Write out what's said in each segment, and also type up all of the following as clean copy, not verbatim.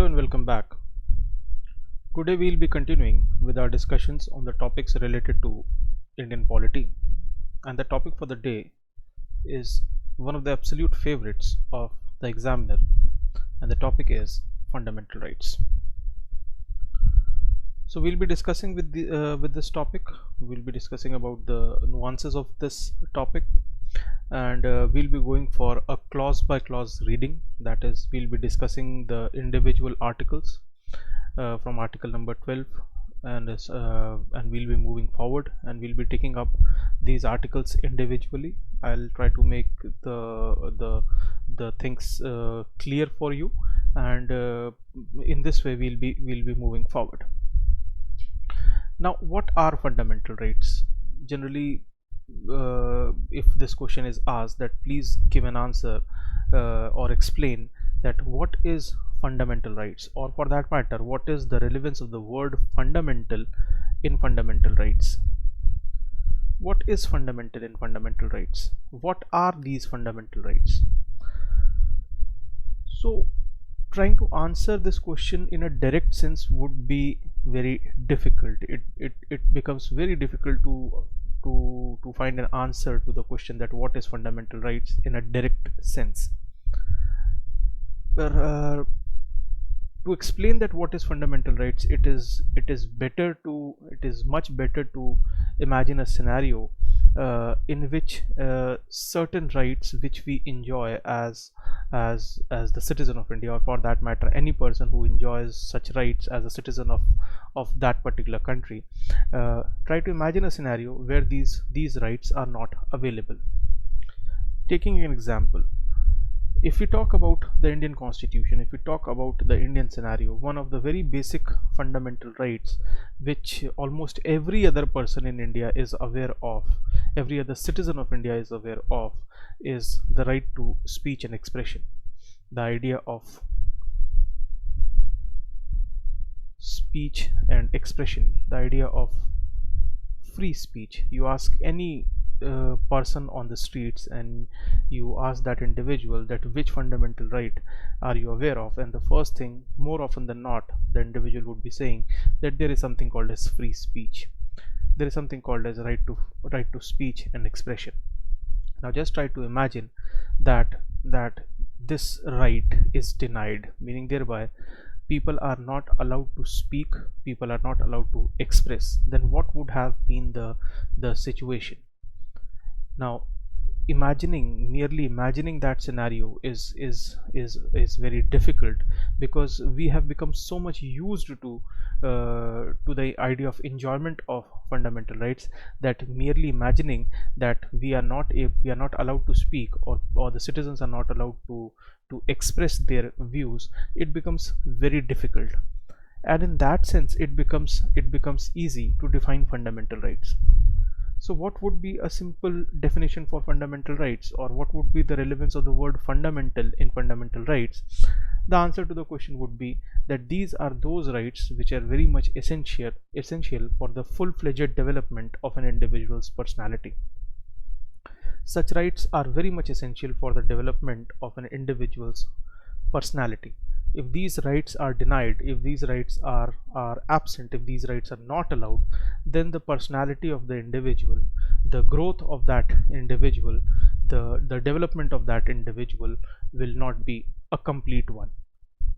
Hello and welcome back. Today we will be continuing with our discussions on the topics related to Indian polity, and the topic for the day is one of the absolute favorites of the examiner, and the topic is fundamental rights. So we'll be discussing with this topic. We'll be discussing about the nuances of this topic, and we'll be going for a clause by clause reading. That is, we'll be discussing the individual articles from article number 12, and we'll be moving forward and we'll be taking up these articles individually. I'll try to make the things clear for you, and in this way we'll be moving forward. Now, what are fundamental rights? Generally, if this question is asked, that please give an answer or explain that what is fundamental rights, or for that matter, what is the relevance of the word fundamental in fundamental rights. What is fundamental in fundamental rights? What are these fundamental rights? So trying to answer this question in a direct sense would be very difficult. It becomes very difficult to find an answer to the question that what is fundamental rights in a direct sense. To explain that what is fundamental rights, it is much better to imagine a scenario in which certain rights which we enjoy as the citizen of India, or for that matter any person who enjoys such rights as a citizen of that particular country, try to imagine a scenario where these rights are not available. Taking an example, if we talk about the Indian Constitution, if we talk about the Indian scenario, one of the very basic fundamental rights which almost every other person in India is aware of, every other citizen of India is aware of, is the right to speech and expression. The idea of speech and expression, the idea of free speech. You ask any person on the streets and you ask that individual that which fundamental right are you aware of, and the first thing, more often than not, the individual would be saying that there is something called as free speech. There is something called as right to speech and expression. Now just try to imagine that this right is denied, meaning thereby people are not allowed to speak, people are not allowed to express. Then what would have been the situation? Now merely imagining that scenario is very difficult, because we have become so much used to the idea of enjoyment of fundamental rights that merely imagining that we are not allowed to speak, or the citizens are not allowed to express their views, it becomes very difficult. And in that sense it becomes easy to define fundamental rights. So what would be a simple definition for fundamental rights, or what would be the relevance of the word fundamental in fundamental rights? The answer to the question would be that these are those rights which are very much essential for the full-fledged development of an individual's personality. Such rights are very much essential for the development of an individual's personality. If these rights are denied, if these rights are absent, if these rights are not allowed, then the personality of the individual, the growth of that individual, the development of that individual will not be a complete one.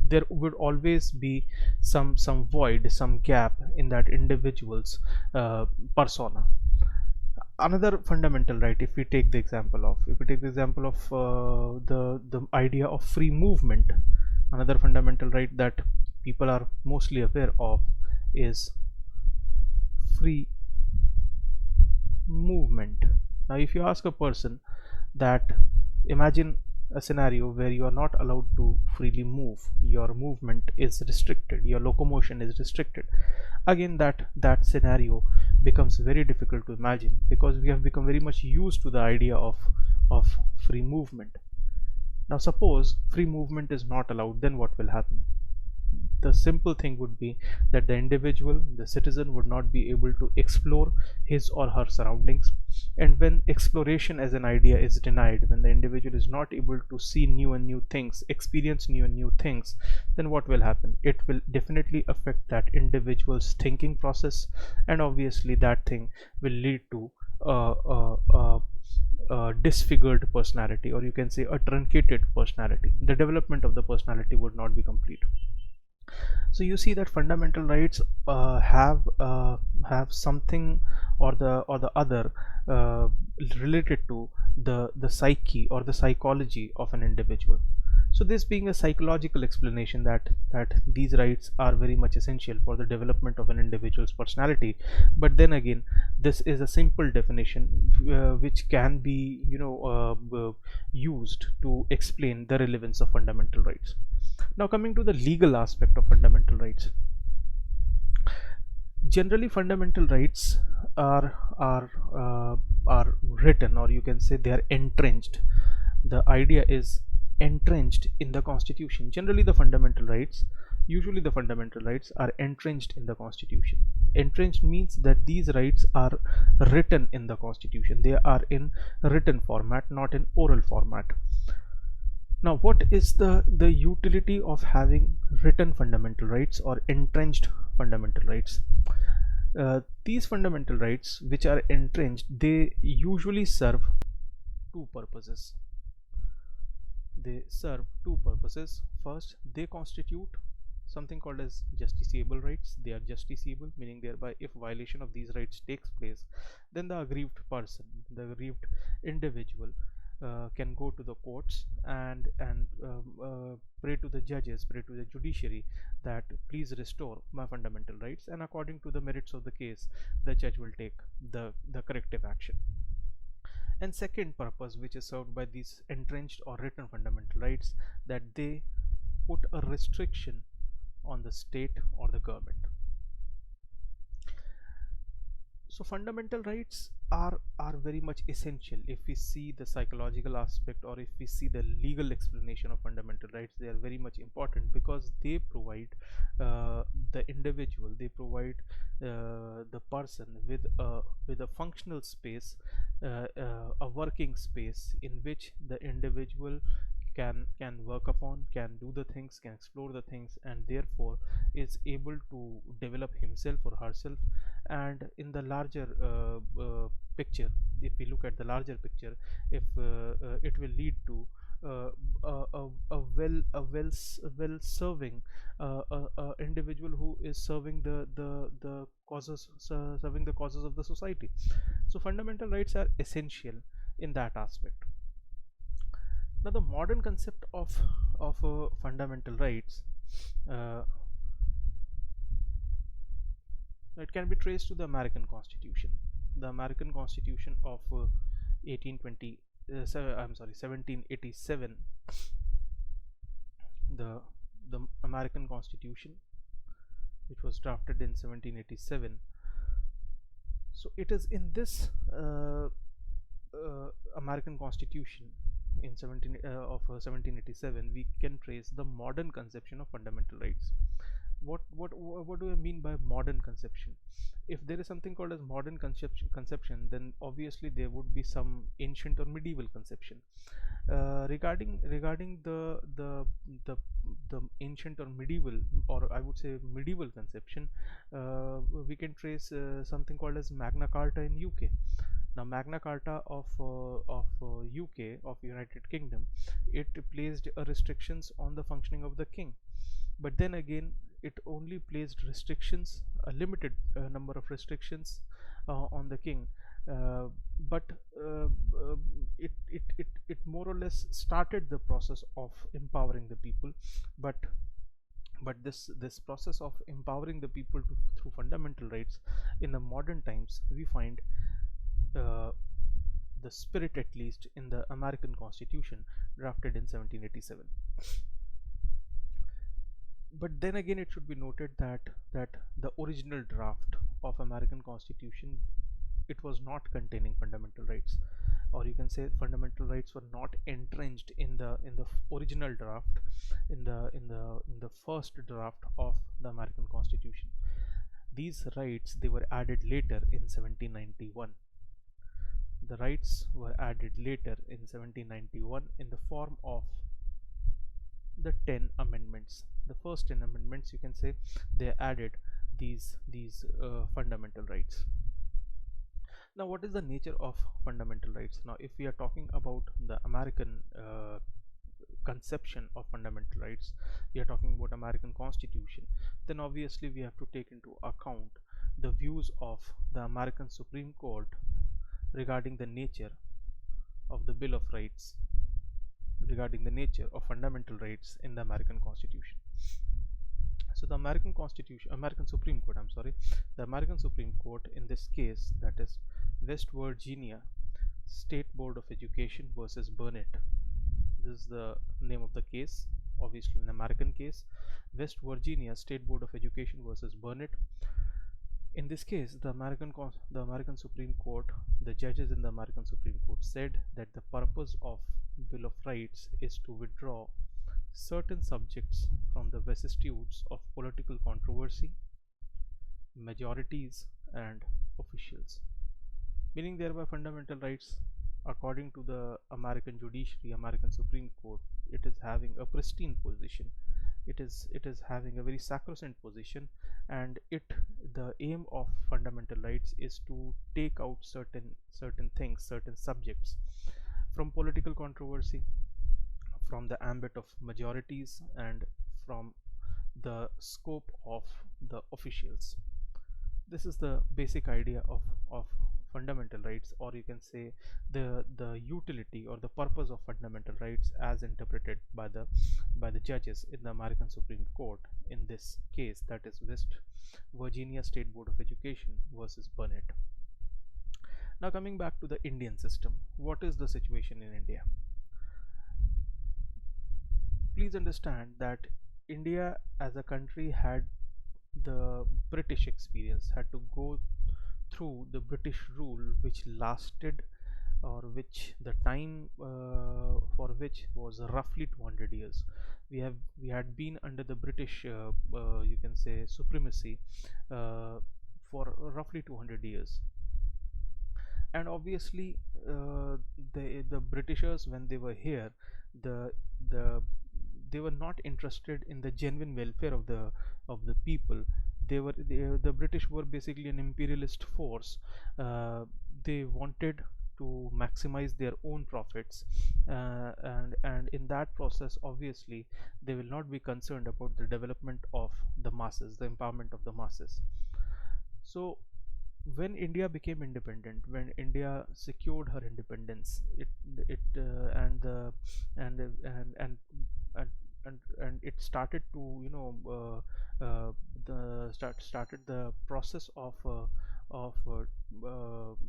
There would always be some void, some gap in that individual's persona. Another fundamental right, if we take the example of the idea of free movement, another fundamental right that people are mostly aware of is free movement. Now if you ask a person that imagine a scenario where you are not allowed to freely move, your movement is restricted, your locomotion is restricted, again that scenario becomes very difficult to imagine, because we have become very much used to the idea of free movement. Now suppose free movement is not allowed, then what will happen? the simple thing would be that the individual, the citizen, would not be able to explore his or her surroundings. And when exploration as an idea is denied, when the individual is not able to see new and new things, experience new and new things, then what will happen? It will definitely affect that individual's thinking process, and obviously that thing will lead to a disfigured personality, or you can say a truncated personality. The development of the personality would not be complete. So you see that fundamental rights have something or the other related to the psyche or the psychology of an individual. So this being a psychological explanation that these rights are very much essential for the development of an individual's personality. But then again, this is a simple definition which can be used to explain the relevance of fundamental rights. Now coming to the legal aspect of fundamental rights. Generally, fundamental rights are written, or you can say they are entrenched. The idea is entrenched in the constitution. Generally, usually the fundamental rights are entrenched in the constitution. Entrenched means that these rights are written in the constitution. They are in written format, not in oral format. Now, what is the utility of having written fundamental rights or entrenched fundamental rights? These fundamental rights, which are entrenched, they usually serve two purposes. They serve two purposes. First, they constitute something called as justiciable rights. They are justiciable, meaning thereby if violation of these rights takes place, then the aggrieved person, the aggrieved individual, can go to the courts and pray to the judges, pray to the judiciary that please restore my fundamental rights, and according to the merits of the case, the judge will take the corrective action. And second purpose, which is served by these entrenched or written fundamental rights, that they put a restriction on the state or the government. So fundamental rights are very much essential. If we see the psychological aspect, or if we see the legal explanation of fundamental rights, they are very much important because they provide the individual, they provide the person with a functional space, a working space in which the individual can work upon, can do the things, can explore the things, and therefore is able to develop himself or herself. And in the larger picture, if we look at the larger picture, if it will lead to well serving individual who is serving the causes, serving the causes of the society. So fundamental rights are essential in that aspect. Now the modern concept of fundamental rights, uh, it can be traced to the American Constitution. The American Constitution of 1820 I'm sorry 1787. The American Constitution, which was drafted in 1787. So it is in this American Constitution in 1787 we can trace the modern conception of fundamental rights. What do I mean by modern conception? If there is something called as modern conception, then obviously there would be some ancient or medieval conception. Regarding the ancient or medieval, or I would say medieval conception, we can trace something called as Magna Carta in UK. Now Magna Carta of UK, of United Kingdom, it placed restrictions on the functioning of the king, but then again it only placed restrictions, a limited number of restrictions on the king, but it more or less started the process of empowering the people. But this process of empowering the people through fundamental rights, in the modern times we find uh, the spirit, at least in the American Constitution drafted in 1787. But then again, it should be noted that the original draft of American Constitution it was not containing fundamental rights, or you can say fundamental rights were not entrenched in the original draft, in the first draft of the American Constitution. These rights, they were added later in 1791. The rights were added later in 1791 in the form of the 10 amendments. The first 10 amendments, you can say, they added these fundamental rights. Now, what is the nature of fundamental rights? Now, if we are talking about the American conception of fundamental rights, we are talking about American Constitution, then obviously we have to take into account the views of the American Supreme Court regarding the nature of the Bill of Rights, regarding the nature of fundamental rights in the American Constitution. So the American Constitution, American Supreme Court, I'm sorry, the American Supreme Court in this case, that is West Virginia State Board of Education versus Burnett. This is the name of the case, obviously an American case. West Virginia State Board of Education versus Burnett. In this case, the American Supreme Court, the judges in the American Supreme Court said that the purpose of Bill of Rights is to withdraw certain subjects from the vicissitudes of political controversy, majorities, and officials. Meaning thereby fundamental rights, according to the American judiciary, American Supreme Court, it is having a pristine position. It is having a very sacrosanct position, and the aim of fundamental rights is to take out certain things, certain subjects from political controversy, from the ambit of majorities, and from the scope of the officials. This is the basic idea of fundamental rights, or you can say the utility or the purpose of fundamental rights as interpreted by the judges in the American Supreme Court in this case, that is West Virginia State Board of Education versus Burnett. Now coming back to the Indian system, what is the situation in India? Please understand that India as a country had the British experience, had to go through the British rule, which lasted, or which the time for which was roughly 200 years. We had been under the British you can say supremacy for roughly 200 years. And obviously the Britishers, when they were here, the they were not interested in the genuine welfare of the people. The British were basically an imperialist force. They wanted to maximize their own profits, and in that process, obviously, they will not be concerned about the development of the masses, the empowerment of the masses. So when India became independent, when India secured her independence, it and the and and it started to started the process of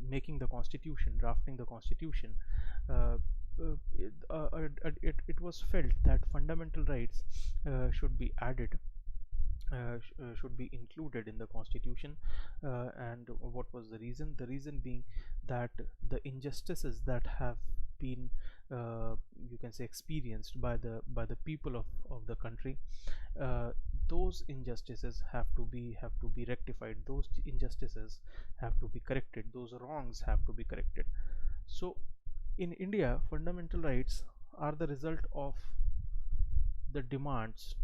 making the constitution, drafting the constitution. uh, it was felt that fundamental rights should be added, should be included in the constitution. And what was the reason? The reason being that the injustices that have been you can say experienced by the people of the country, those injustices have to be rectified, those injustices have to be corrected, those wrongs have to be corrected. So in India, fundamental rights are the result of the demands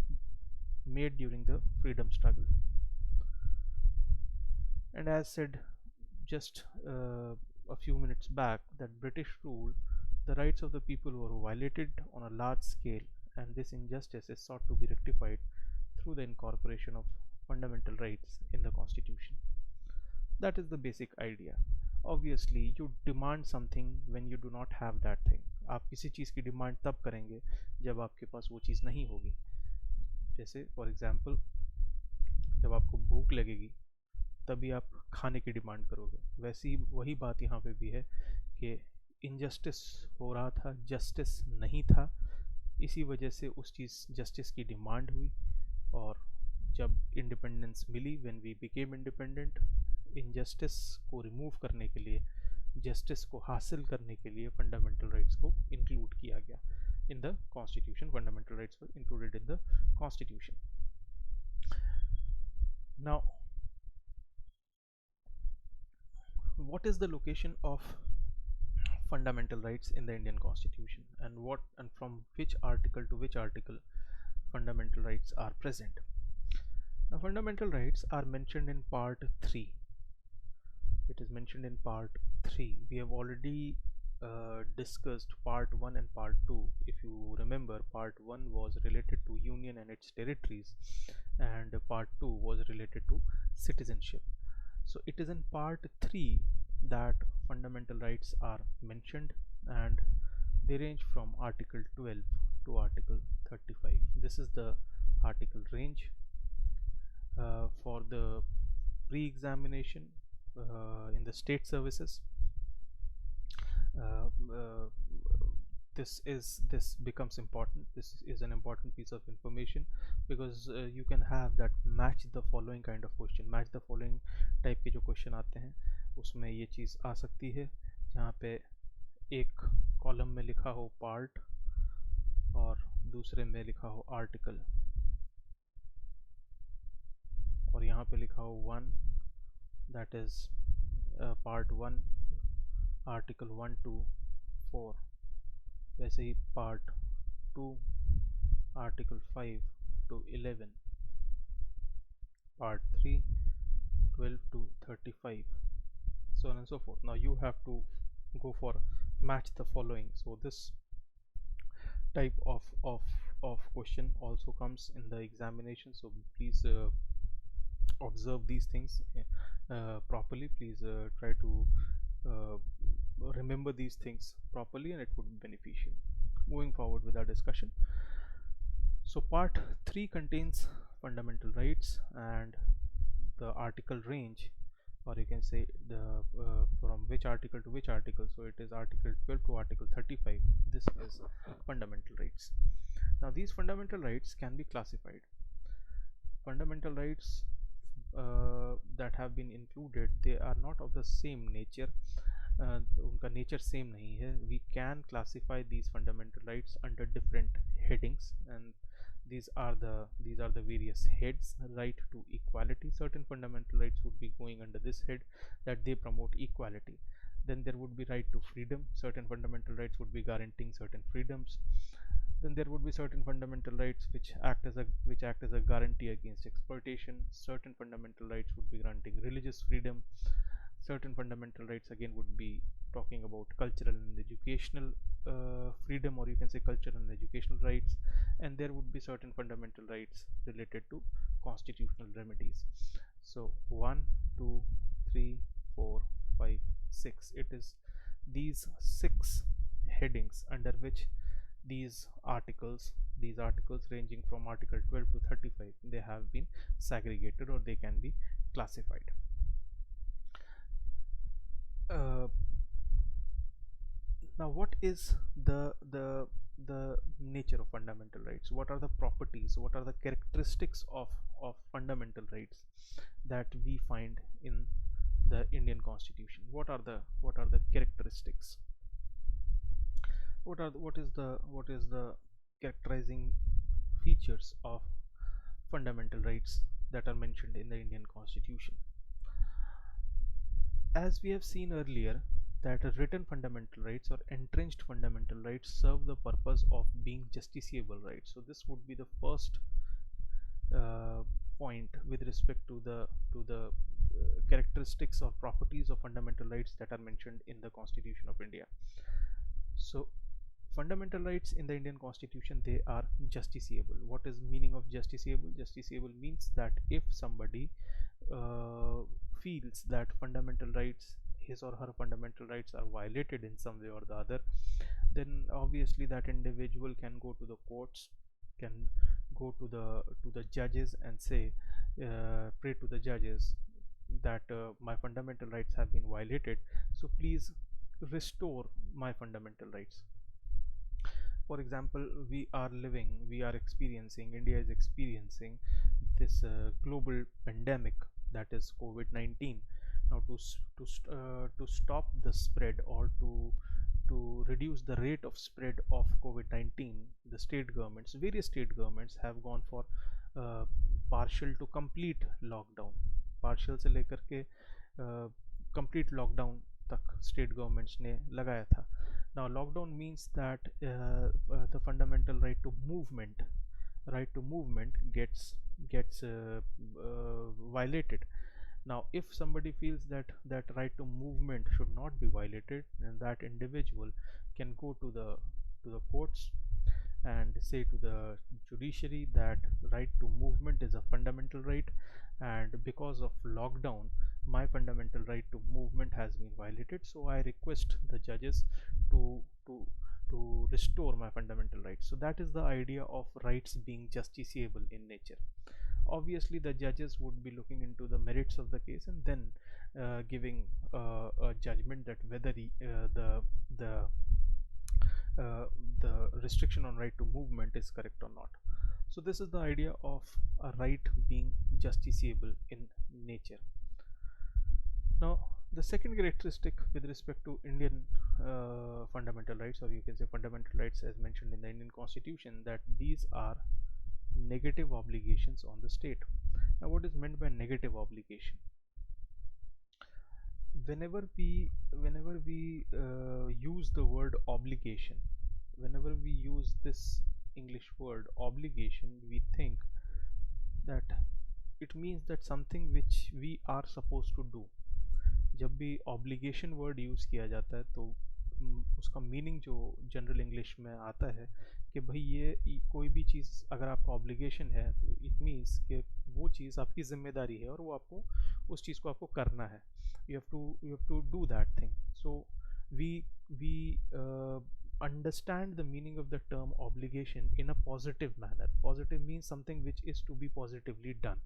made during the freedom struggle. And as said just a few minutes back, that British rule, the rights of the people were violated on a large scale, and this injustice is sought to be rectified through the incorporation of fundamental rights in the constitution. That is the basic idea. Obviously you demand something when you do not have that thing. आप किसी चीज़ की demand तब करेंगे जब आपके पास वो चीज़ नहीं होगी. जैसे फॉर एग्जांपल, जब आपको भूख लगेगी तभी आप खाने की डिमांड करोगे. वैसी वही बात यहाँ पे भी है कि इनजस्टिस हो रहा था, जस्टिस नहीं था, इसी वजह से उस चीज़ जस्टिस की डिमांड हुई. और जब इंडिपेंडेंस मिली, when we became independent, injustice को रिमूव करने के लिए, जस्टिस को हासिल करने के लिए फंडामेंटल राइट्स को इंक्लूड किया गया in the constitution. Fundamental rights were included in the constitution. Now what is the location of fundamental rights in the Indian Constitution, and from which article to which article fundamental rights are present? Now, fundamental rights are mentioned in part 3. It is mentioned in part 3. We have already discussed part 1 and part 2. If you remember, part 1 was related to union and its territories, and part 2 was related to citizenship. So it is in part 3 that fundamental rights are mentioned, and they range from article 12 to article 35. This is the article range for the pre-examination in the state services. This becomes important. This is an important piece of information, because you can have that match the following kind of question. Match the following type के जो question आते हैं उसमें ये चीज़ आ सकती है, जहाँ पे एक कॉलम में लिखा हो पार्ट और दूसरे में लिखा हो आर्टिकल, और यहाँ पे लिखा हो 1, that is part 1 article 1 to 4. वैसे ही part 2 article 5 to 11, part 3 12 to 35, so on and so forth. Now you have to go for match the following. So this type of question also comes in the examination, so please observe these things properly. Please try to remember these things properly, and it would be beneficial. Moving forward with our discussion. So part 3 contains fundamental rights and the article range, or you can say the from which article to which article. So it is article 12 to article 35. This is fundamental rights. Now these fundamental rights can be classified. Fundamental rights that have been included, they are not of the same nature. उनका nature same नहीं है. We can classify these fundamental rights under different headings, and these are the various heads. Right to equality, certain fundamental rights would be going under this head, that they promote equality. Then there would be right to freedom. Certain fundamental rights would be guaranteeing certain freedoms. Then there would be certain fundamental rights which act as a guarantee against exploitation. Certain fundamental rights would be granting religious freedom. Certain fundamental rights again would be talking about cultural and educational freedom, or you can say cultural and educational rights. And there would be certain fundamental rights related to constitutional remedies. So 1 2 3 4 5 6, it is these 6 headings under which these articles ranging from article 12 to 35, they have been segregated, or they can be classified. Now what is the nature of fundamental rights? What are the properties, what are the characteristics of fundamental rights that we find in the Indian Constitution? What are the characteristics? What is the characterizing features of fundamental rights that are mentioned in the Indian Constitution? As we have seen earlier, that written fundamental rights or entrenched fundamental rights serve the purpose of being justiciable rights. So this would be the first point with respect to the characteristics or properties of fundamental rights that are mentioned in the Constitution of India. So fundamental rights in the Indian Constitution, they are justiciable. What is meaning of justiciable? Justiciable means that if somebody feels that fundamental rights, his or her fundamental rights, are violated in some way or the other, then obviously that individual can go to the courts, can go to the judges and say, pray to the judges that my fundamental rights have been violated, so please restore my fundamental rights. For example, India is experiencing this global pandemic, that is COVID-19, Now to stop the spread, or to reduce the rate of spread of COVID-19, the state governments, various state governments have gone for partial to complete lockdown. Partial से लेकर के complete lockdown तक state governments ने लगाया था. Now lockdown means that the fundamental right to movement gets violated. Now if somebody feels that that right to movement should not be violated, then that individual can go to the courts and say to the judiciary that right to movement is a fundamental right, and because of lockdown my fundamental right to movement has been violated, so I request the judges to to to restore my fundamental rights. So that is the idea of rights being justiciable in nature. Obviously the judges would be looking into the merits of the case and then giving a judgment that whether the the restriction on right to movement is correct or not. So this is the idea of a right being justiciable in nature. Now the second characteristic with respect to Indian fundamental rights, or you can say fundamental rights as mentioned in the Indian Constitution, that these are negative obligations on the state. Now what is meant by negative obligation? Whenever we use the word obligation, whenever we use this English word obligation, we think that it means that something which we are supposed to do. जब भी obligation word use किया जाता है तो उसका meaning जो general English में आता है कि भाई ये कोई भी चीज़ अगर आपका ऑब्लिगेशन है तो इट मीन्स कि वो चीज़ आपकी जिम्मेदारी है और वो आपको उस चीज़ को आपको करना है. You have to do that thing. So we understand the meaning of the term obligation in a positive manner. Positive means something which is to be positively done.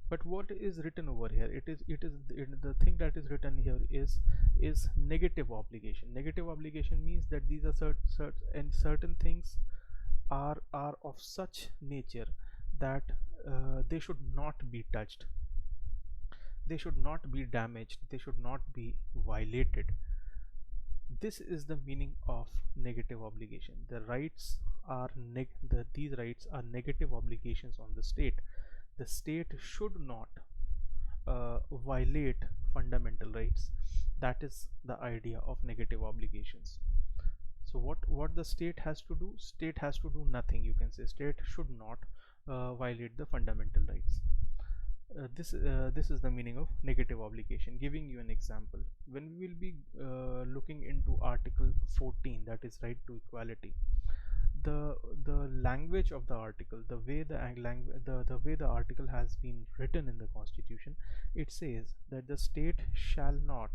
But what is written over here, the thing that is written here is negative obligation. Negative obligation means that these are certain things are of such nature that they should not be touched, they should not be damaged, they should not be violated. This is the meaning of negative obligation. The rights are these rights are negative obligations on the state. The state should not violate fundamental rights. That is the idea of negative obligations. So what the state has to do? State has to do nothing. You can say state should not violate the fundamental rights. This is the meaning of negative obligation. Giving you an example, when we will be looking into Article 14, that is right to equality, the language of the article, the way the way the article has been written in the Constitution, it says that the state shall not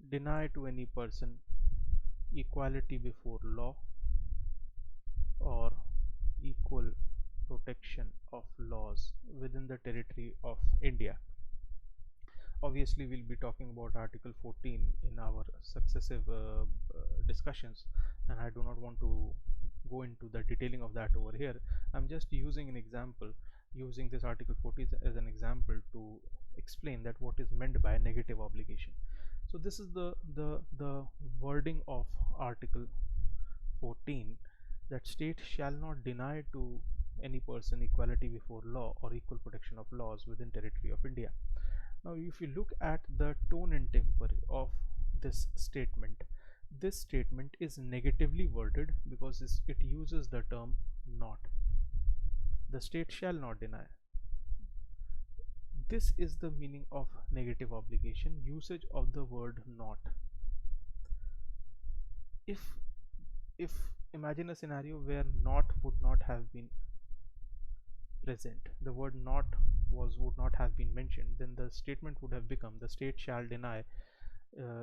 deny to any person equality before law or equal protection of laws within the territory of India. Obviously we'll be talking about Article 14 in our successive discussions, and I do not want to go into the detailing of that over here. I'm just using an example, using this Article 14 as an example to explain that what is meant by negative obligation. So this is the wording of Article 14, that state shall not deny to any person equality before law or equal protection of laws within territory of India. Now if you look at the tone and temper of this statement is negatively worded because it uses the term not. The state shall not deny. This is the meaning of negative obligation, usage of the word not. If imagine a scenario where not would not have been present, the word not would not have been mentioned, then the statement would have become the state shall deny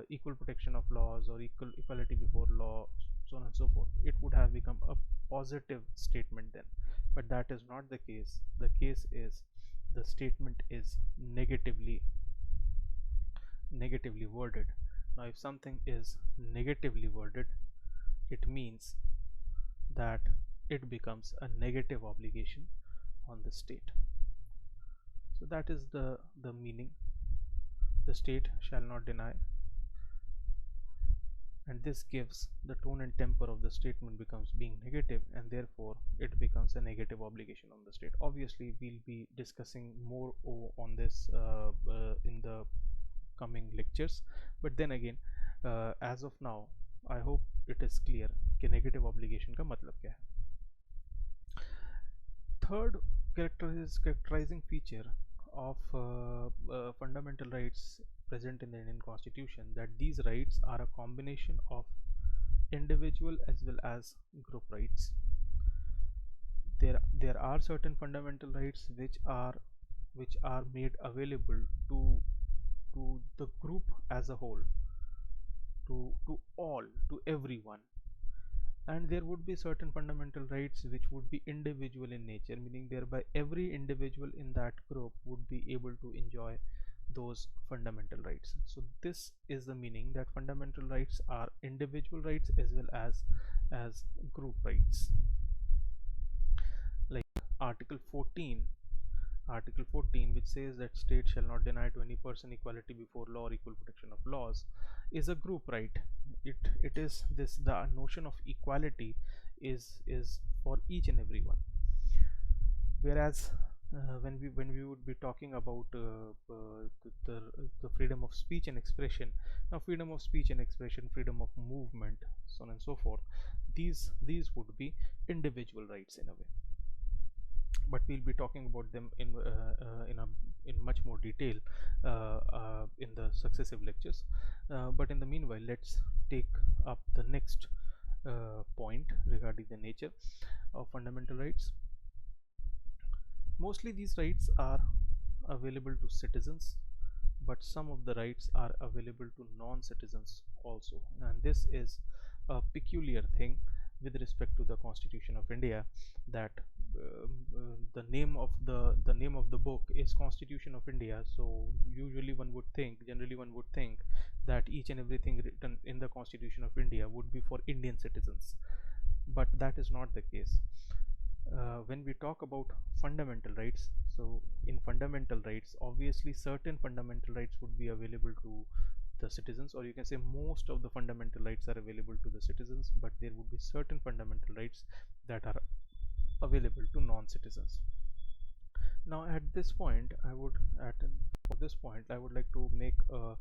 equal protection of laws or equality before law, so on and so forth. It would have become a positive statement then, but that is not the case. The case is the statement is negatively worded. Now if something is negatively worded, it means that it becomes a negative obligation on the state. So that is the meaning. The state shall not deny, and this gives the tone and temper of the statement becomes being negative, and therefore it becomes a negative obligation on the state. Obviously we'll be discussing more on this in the coming lectures, but then again as of now I hope it is clear कि negative obligation का मतलब क्या है. Third characterizing feature of fundamental rights present in the Indian Constitution, that these rights are a combination of individual as well as group rights. There are certain fundamental rights which are made available to the group as a whole, to everyone, and there would be certain fundamental rights which would be individual in nature, meaning thereby every individual in that group would be able to enjoy those fundamental rights. So this is the meaning, that fundamental rights are individual rights as well as group rights. Like article 14, which says that state shall not deny to any person equality before law or equal protection of laws, is a group right. It is this, the notion of equality is for each and every one. Whereas when we would be talking about the freedom of speech and expression, now freedom of speech and expression, freedom of movement, so on and so forth, these would be individual rights in a way, but we'll be talking about them in much more detail in the successive lectures. But in the meanwhile, let's take up the next point regarding the nature of fundamental rights. Mostly these rights are available to citizens, but some of the rights are available to non-citizens also, and this is a peculiar thing with respect to the Constitution of India, that the name of the book is Constitution of India. So generally one would think that each and everything written in the Constitution of India would be for Indian citizens, but that is not the case. When we talk about fundamental rights, so in fundamental rights, obviously certain fundamental rights would be available to the citizens, or you can say most of the fundamental rights are available to the citizens, but there would be certain fundamental rights that are available to non-citizens. Now at this point I would like to make a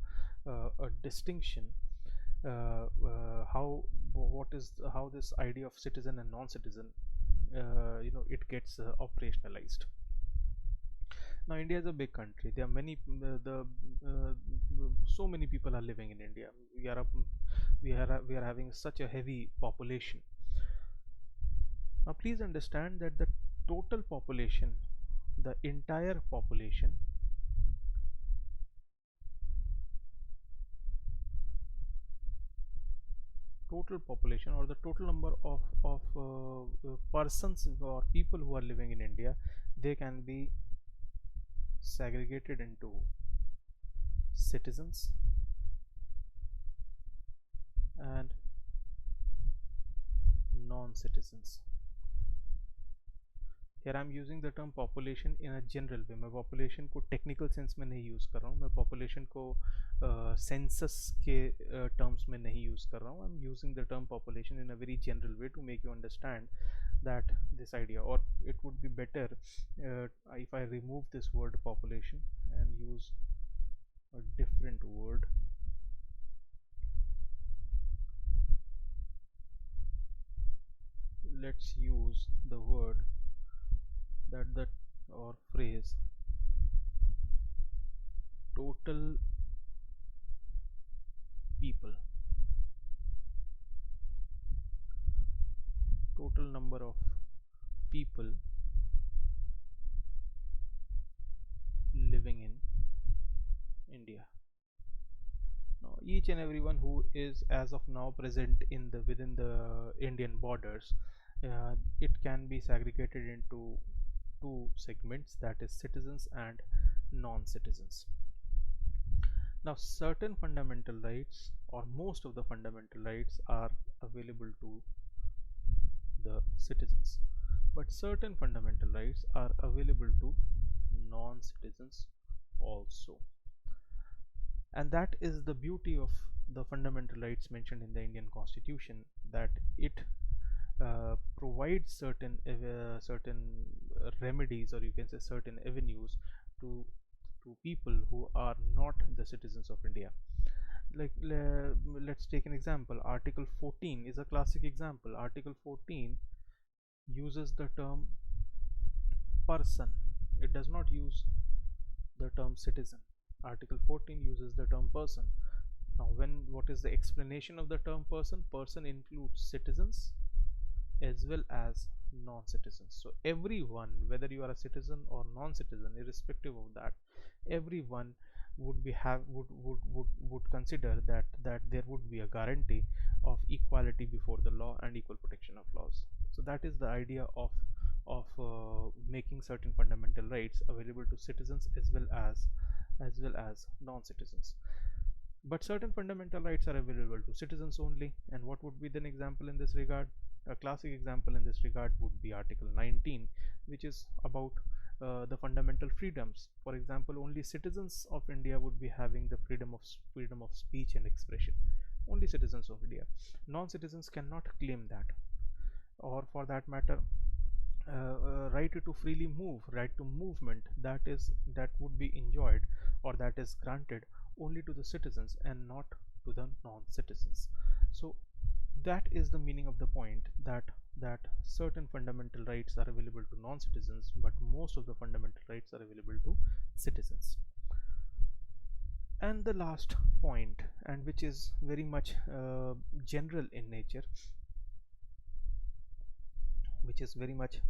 distinction, how this idea of citizen and non-citizen it gets operationalized. Now India is a big country. There are many so many people are living in India. We are having such a heavy population. Now please understand that the total population, the entire population, or the total number of persons or people who are living in India, they can be segregated into citizens and non-citizens. Here I am using the term population in a general way. मैं population को technical sense में नहीं use कर रहा हूँ, मैं population को census के terms में नहीं use कर रहा हूँ. I am using the term population in a very general way to make you understand that this idea, or it would be better if I remove this word population and use a different word. Let's use the word or phrase total people, total number of people living in India. Now each and everyone who is as of now present within the Indian borders, it can be segregated into two segments, that is citizens and non-citizens. Now certain fundamental rights, or most of the fundamental rights, are available to the citizens, but certain fundamental rights are available to non-citizens also. And that is the beauty of the fundamental rights mentioned in the Indian Constitution, that it provides certain remedies, or you can say certain avenues, to people who are not the citizens of India. Like, let's take an example. Article 14 is a classic example. Article 14 uses the term person. It does not use the term citizen. Article 14 uses the term person. Now, what is the explanation of the term person? Person includes citizens as well as non-citizens. So everyone, whether you are a citizen or non-citizen, irrespective of that, everyone would be have would consider that there would be a guarantee of equality before the law and equal protection of laws. So that is the idea of making certain fundamental rights available to citizens as well as non-citizens. But certain fundamental rights are available to citizens only. And what would be an example in this regard? A classic example in this regard would be Article 19, which is about the fundamental freedoms. For example, only citizens of India would be having the freedom of speech and expression. Only citizens of India. Non-citizens cannot claim that. Or for that matter, right to freely move, right to movement, that would be enjoyed, or that is granted only to the citizens and not to the non-citizens. So that is the meaning of the point, that certain fundamental rights are available to non-citizens, but most of the fundamental rights are available to citizens. And the last point, and which is very much general in nature, which is very much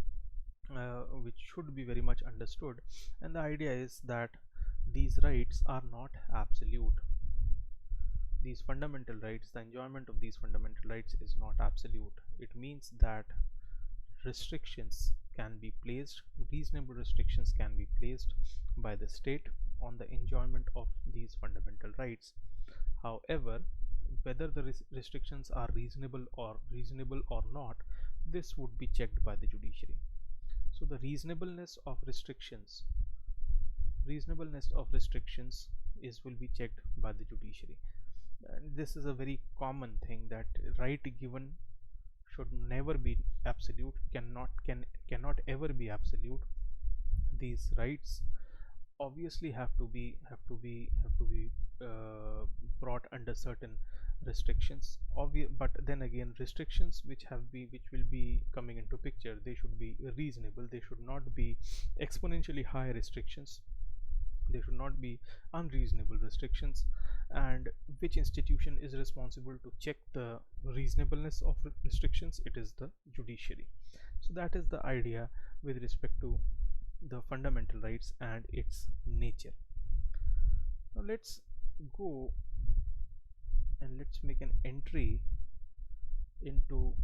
which should be very much understood, and the idea is that these rights are not absolute. These fundamental rights, the enjoyment of these fundamental rights is not absolute. It means that restrictions can be placed, reasonable restrictions can be placed by the state on the enjoyment of these fundamental rights. However, whether the restrictions are reasonable or not, this would be checked by the judiciary. So the reasonableness of restrictions will be checked by the judiciary. And this is a very common thing, that right given should never be absolute, cannot ever be absolute. These rights obviously have to be brought under certain restrictions. But then again, restrictions which will be coming into picture, they should be reasonable. They should not be exponentially high restrictions. They should not be unreasonable restrictions. And which institution is responsible to check the reasonableness of restrictions? It is the judiciary. So that is the idea with respect to the fundamental rights and its nature. Now let's go and let's make an entry into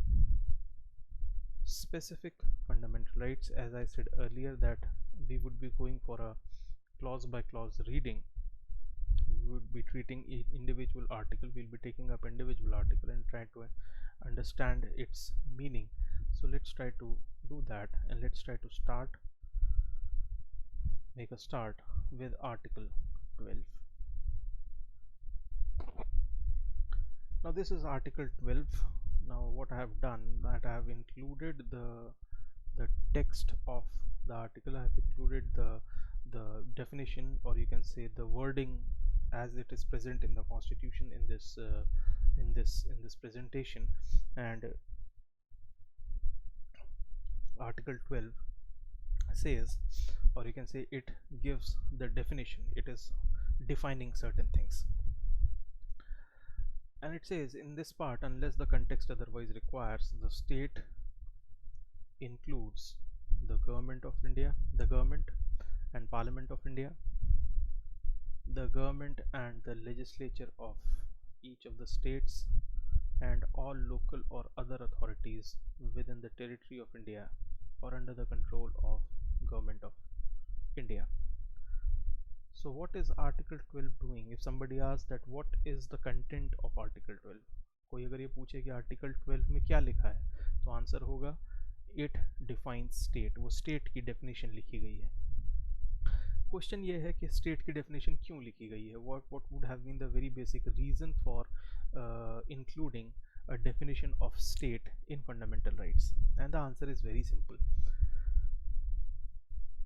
specific fundamental rights. As I said earlier, that we would be going for a clause by clause reading. We would be treating each individual article. We'll be taking up individual article and try to understand its meaning. So let's try to do that, and let's try to make a start with Article 12. Now this is Article 12. Now what I have done, that I have included the text of the article. I have included the definition, or you can say the wording, as it is present in the Constitution in this presentation. And Article 12 says, or you can say it gives the definition. It is defining certain things. And it says in this part, unless the context otherwise requires, the state includes the government of India, the government and Parliament of India, the government and the legislature of each of the states, and all local or other authorities within the territory of India or under the control of government of India. So what is Article 12 doing? If somebody asks that what is the content of Article 12, कोई अगर ये पूछे कि article 12 में क्या लिखा है, तो आंसर होगा इट डिफाइंस स्टेट. वो स्टेट की डेफिनेशन लिखी गई है. क्वेश्चन ये है कि स्टेट की डेफिनेशन क्यों लिखी गई है. What would have been the very basic reason for including a definition of state in fundamental rights? And the answer is very simple.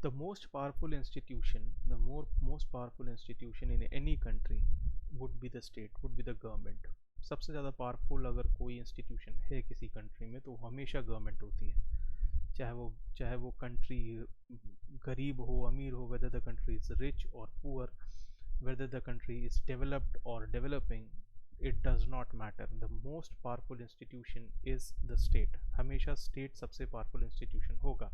The most powerful institution, most powerful institution in any country would be the state, would be the government. सबसे ज़्यादा powerful अगर कोई institution है किसी country में तो हमेशा government होती है. चाहे वो कंट्री गरीब हो अमीर हो, whether the country is rich or poor, whether the country is developed or developing, it does not matter. The most powerful institution is the state. हमेशा स्टेट सबसे पावरफुल इंस्टीट्यूशन होगा.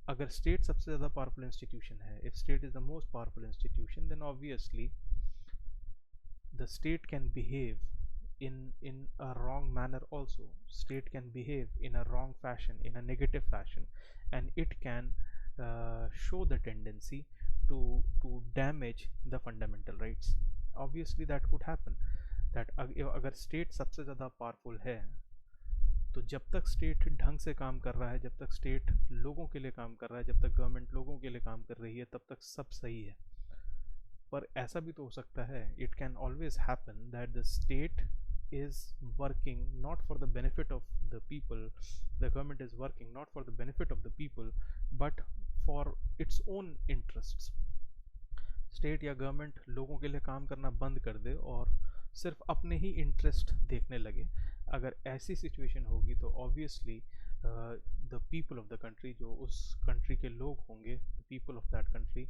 अगर स्टेट सबसे ज़्यादा पावरफुल इंस्टीट्यूशन है, if state is the most powerful institution, then obviously the state can behave in a wrong manner also. State can behave in a wrong fashion, in a negative fashion, and it can show the tendency to damage the fundamental rights. Obviously that could happen, that अगर state सबसे ज़्यादा powerful है, तो जब तक state ढंग से काम कर रहा है, जब तक स्टेट लोगों के लिए काम कर रहा है, जब तक गवर्नमेंट लोगों के लिए काम कर रही है, तब तक सब सही है. पर ऐसा भी तो हो सकता है, it can always happen that the state is working not for the benefit of the people, the government is working not for the benefit of the people but for its own interests. State या government लोगों के लिए काम करना बंद कर दे और सिर्फ अपने ही इंटरेस्ट देखने लगे. अगर ऐसी सिचुएशन होगी तो obviously the people of the country, जो उस कंट्री के लोग होंगे, the people of that country,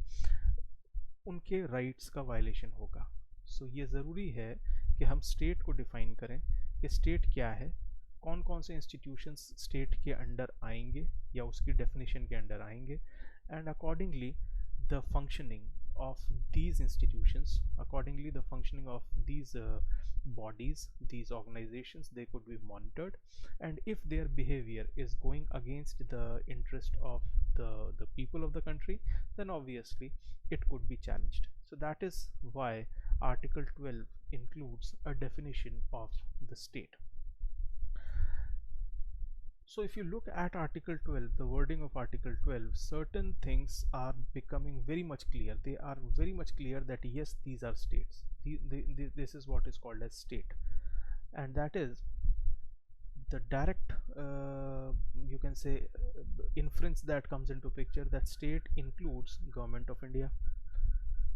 उनके राइट्स का वायलेशन होगा. सो ये ज़रूरी है कि हम स्टेट को डिफ़ाइन करें कि स्टेट क्या है, कौन कौन से इंस्टीट्यूशंस स्टेट के अंडर आएंगे या उसकी डेफिनेशन के अंडर आएंगे, and accordingly the functioning of these institutions, accordingly the functioning of these bodies, these organizations, they could be monitored, and if their behavior is going against the interest of the people of the country, then obviously it could be challenged. So that is why Article 12 includes a definition of the state. So if you look at Article 12, the wording of Article 12, certain things are becoming very much clear. They are very much clear that yes, these are states. This is what is called as state, and that is the direct, you can say, inference that comes into picture, that state includes Government of India,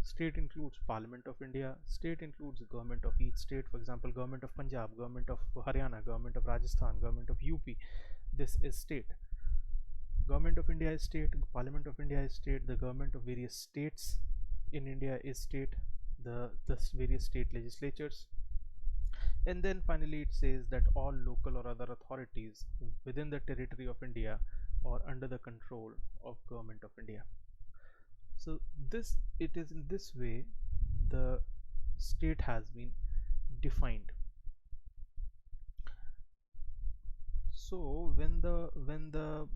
state includes Parliament of India, state includes the government of each state. For example, Government of Punjab, Government of Haryana, Government of Rajasthan, Government of UP. This is state. Government of India is state, Parliament of India is state, the government of various states in India is state, the various state legislatures, and then finally it says that all local or other authorities within the territory of India or under the control of Government of India. So it is in this way the state has been defined. So when the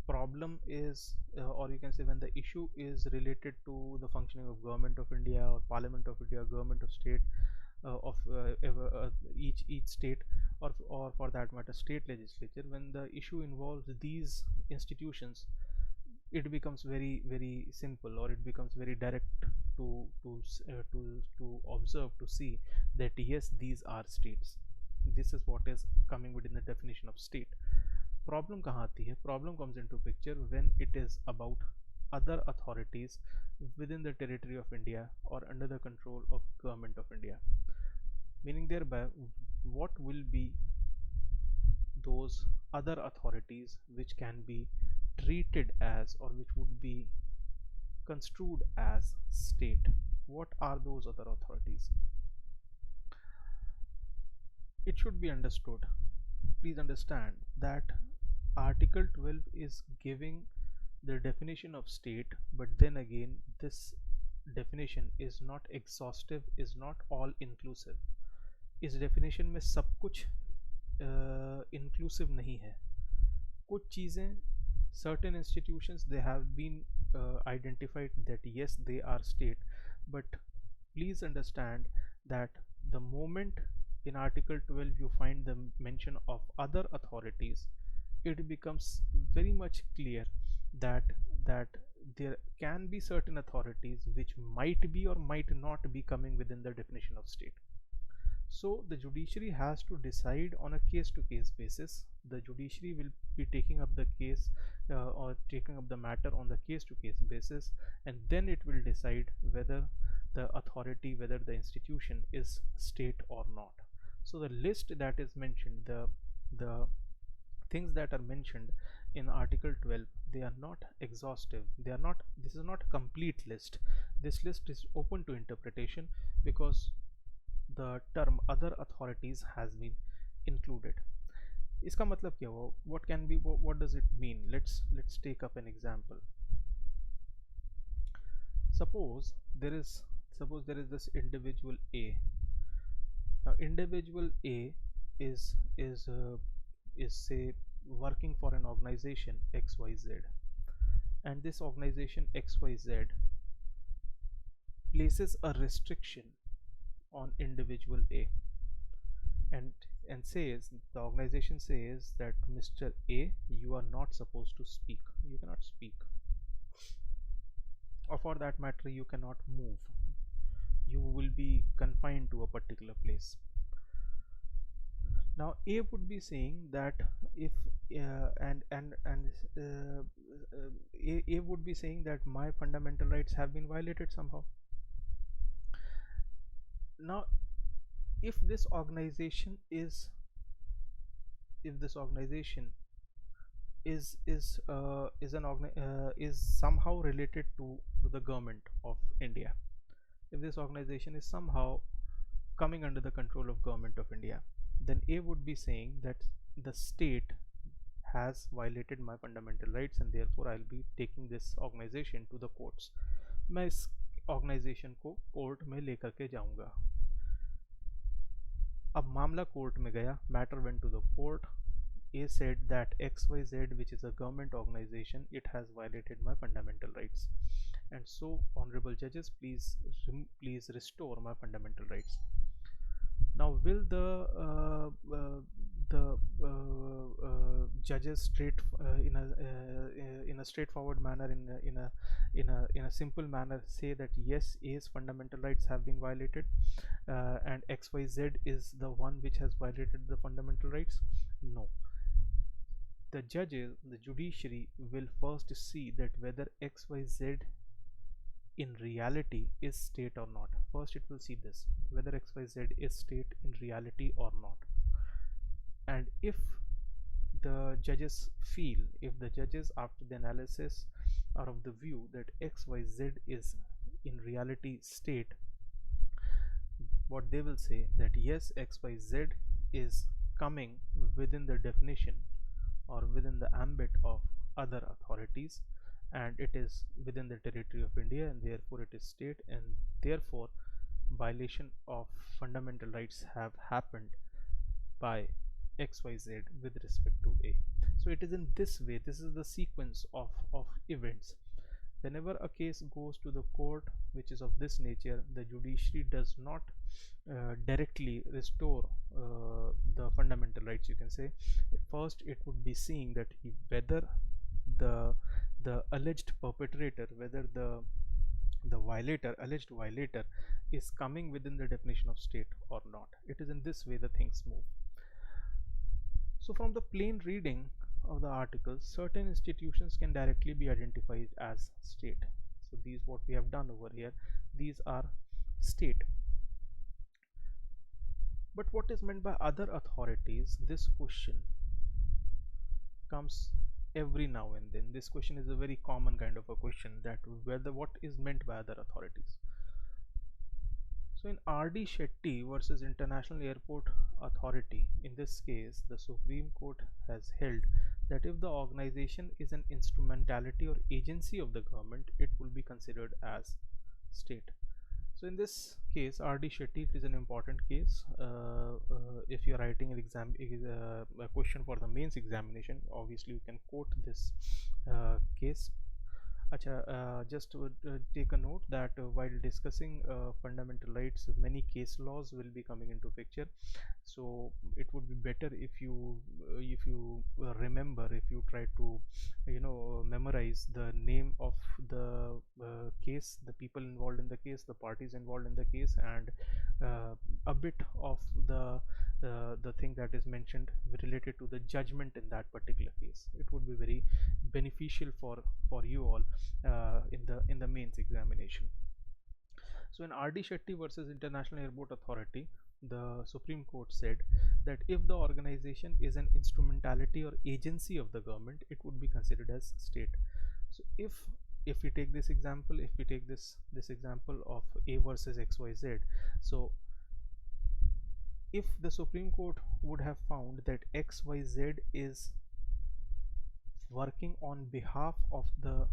problem is, or you can say when the issue is related to the functioning of Government of India or Parliament of India, government of state, of each state, or for that matter state legislature, when the issue involves these institutions, it becomes very very simple, or it becomes very direct to observe, to see that yes, these are states. This is what is coming within the definition of state. Problem kahan aati hai? Problem comes into picture when it is about other authorities within the territory of India or under the control of Government of India. Meaning thereby, what will be those other authorities which can be treated as, or which would be construed as state? What are those other authorities? It should be understood, please understand, that Article 12 is giving the definition of state, but then again this definition is not exhaustive, is not all inclusive. इस definition में सब कुछ inclusive नहीं है. कुछ चीज़ें, certain institutions, they have been identified that yes, they are state. But please understand that the moment in Article 12 you find the mention of other authorities, it becomes very much clear that that there can be certain authorities which might be or might not be coming within the definition of state. So the judiciary has to decide on a case-to-case basis. The judiciary will be taking up the case or taking up the matter on the case-to-case basis, and then it will decide whether the authority, whether the institution is state or not. So the list that is mentioned, the things that are mentioned in Article 12, they are not exhaustive. They are not. This is not a complete list. This list is open to interpretation because the term other authorities has been included. इसका मतलब क्या हुआ? What can be? What does it mean? Let's take up an example. Suppose there is this individual A. Now individual A is say working for an organization XYZ, and this organization XYZ places a restriction on individual A, and says, the organization says that Mr. A, you are not supposed to speak. You cannot speak, or for that matter you cannot move. You will be confined to a particular place. Now A would be saying that if A would be saying that my fundamental rights have been violated somehow. Now if this organization is somehow related to the government of India, if this organization is somehow coming under the control of government of India, then A would be saying that the state has violated my fundamental rights and therefore I'll be taking this organization to the courts. मैं इस organization को court में लेकर के जाऊंगा. अब मामला court में गया, matter went to the court. A said that XYZ, which is a government organization, it has violated my fundamental rights, and so honorable judges, please restore my fundamental rights. Now will the judges straight in a straightforward manner, in a simple manner, say that yes, A's fundamental rights have been violated and XYZ is the one which has violated the fundamental rights? No. The judges, the judiciary will first see that whether XYZ in reality is state or not. First it will see this, whether XYZ is state in reality or not. And if the judges after the analysis are of the view that XYZ is in reality state, what they will say that yes, XYZ is coming within the definition or within the ambit of other authorities, and it is within the territory of India, and therefore it is state, and therefore violation of fundamental rights have happened by XYZ with respect to A. So it is in this way, this is the sequence of events. Whenever a case goes to the court which is of this nature, the judiciary does not directly restore the fundamental rights, you can say. First it would be seeing that whether the alleged perpetrator, whether the alleged violator is coming within the definition of state or not. It is in this way the things move. So from the plain reading of the article, certain institutions can directly be identified as state. So these, what we have done over here, these are state. But what is meant by other authorities? This question comes every now and then. This question is a very common kind of a question, that whether what is meant by other authorities. So in R.D. Shetty versus International Airport Authority, in this case the Supreme Court has held that if the organization is an instrumentality or agency of the government, it will be considered as state. So in this case, R.D. Shetty, it is an important case. If you are writing an exam, a question for the mains examination, obviously you can quote this case. Acha, just to take a note that while discussing fundamental rights, many case laws will be coming into picture. So it would be better if you remember, if you try to memorize the name of the case, the people involved in the case, the parties involved in the case, and a bit of the thing that is mentioned related to the judgment in that particular case. It would be very beneficial for you all in the mains examination. So in RD Shetty versus International Airport Authority, the Supreme Court said that if the organization is an instrumentality or agency of the government, it would be considered as state. So if we take this example, if we take this example of A versus XYZ, so if the Supreme Court would have found that XYZ is working on behalf of the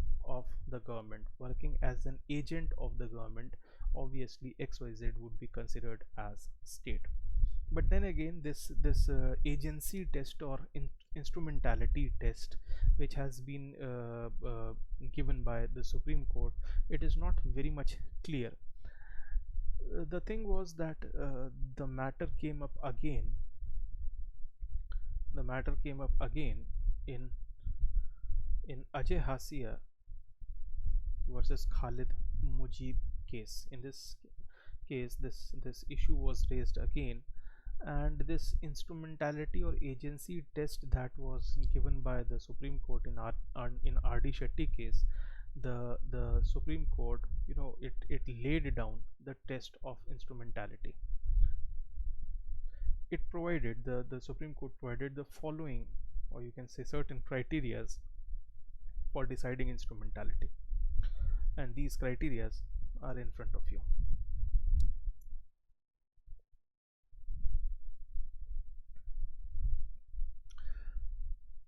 government, working as an agent of the government, obviously XYZ would be considered as state. But then again, this agency test or instrumentality test, which has been given by the Supreme Court, it is not very much clear. The thing was that the matter came up again. The matter came up again in Ajay Hasia versus Khalid Mujib case. In this case, this issue was raised again, and this instrumentality or agency test that was given by the Supreme Court in RD Shetty case, the Supreme Court, it laid down the test of instrumentality. It provided the Supreme Court provided the following, or you can say certain criterias for deciding instrumentality, and these criterias are in front of you.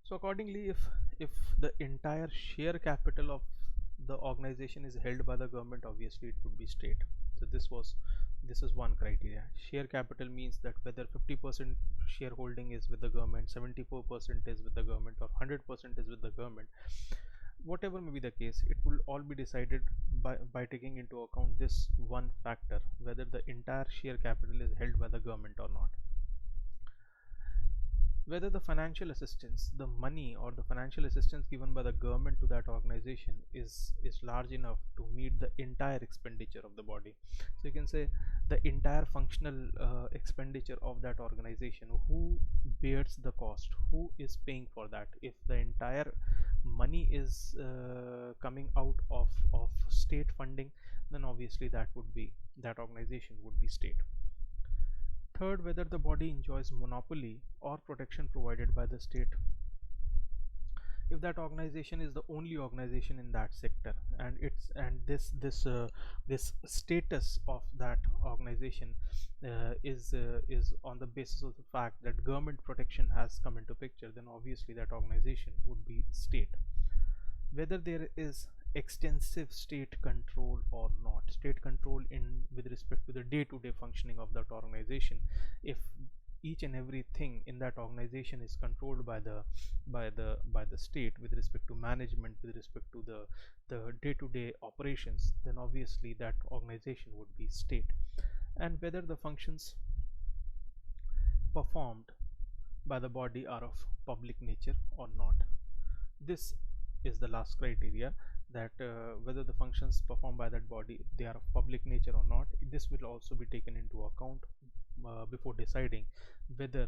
So accordingly, if the entire share capital of the organization is held by the government, obviously it would be state. So this is one criteria. Share capital means that whether 50% shareholding is with the government, 74% is with the government, or 100% is with the government, whatever may be the case, it will all be decided by taking into account this one factor, whether the entire share capital is held by the government or not. Whether the financial assistance, the money or the financial assistance given by the government to that organization is large enough to meet the entire expenditure of the body. So you can say the entire functional expenditure of that organization, who bears the cost, who is paying for that. If the entire money is coming out of state funding, then obviously that organization would be state. Third, whether the body enjoys monopoly or protection provided by the state. If that organization is the only organization in that sector, and this status of that organization is on the basis of the fact that government protection has come into picture, then obviously that organization would be state. Whether there is extensive state control or not, state control in with respect to the day-to-day functioning of that organization. If each and everything in that organization is controlled by the state with respect to management, with respect to the day-to-day operations, then obviously that organization would be state. And whether the functions performed by the body are of public nature or not. This is the last criteria, that whether the functions performed by that body, they are of public nature or not. This will also be taken into account before deciding whether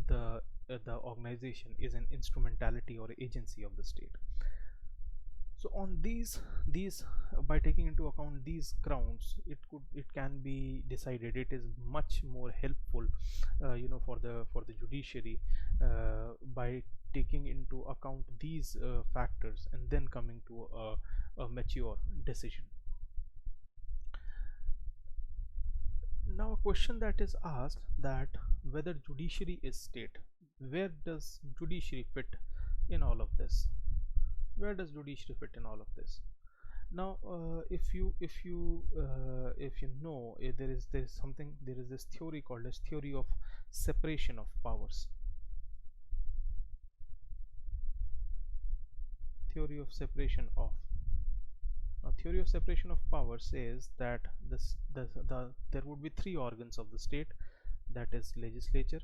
the organization is an instrumentality or agency of the state. So on these by taking into account these grounds, it can be decided. It is much more helpful for the judiciary by taking into account these factors and then coming to a mature decision. Now a question that is asked, that whether judiciary is state. Where does judiciary fit in all of this? Where does judiciary fit in all of this? Now if you know, there is this theory called as theory of separation of powers. Theory of separation of Now, theory of separation of power says that there would be three organs of the state, that is legislature,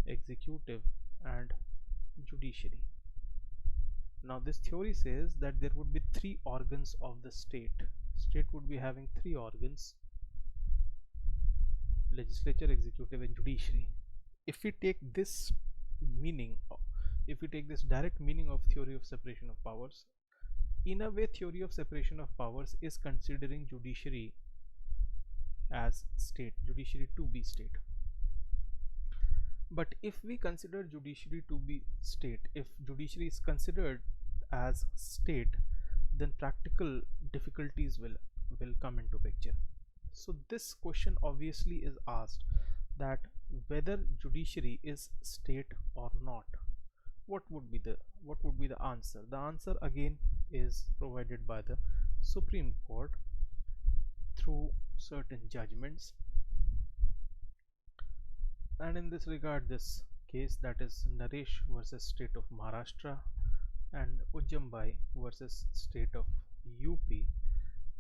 executive, and judiciary. Now, this theory says that there would be three organs of the state. State would be having three organs: legislature, executive, and judiciary. If we take this meaning, if we take this direct meaning of theory of separation of powers, in a way theory of separation of powers is considering judiciary as state, judiciary to be state. But if we consider judiciary to be state, if judiciary is considered as state, then practical difficulties will come into picture. So this question obviously is asked, that whether judiciary is state or not, what would be the answer? The answer again is provided by the Supreme Court through certain judgments. And in this regard, this case, that is Naresh versus state of Maharashtra and Ujjambai versus state of UP.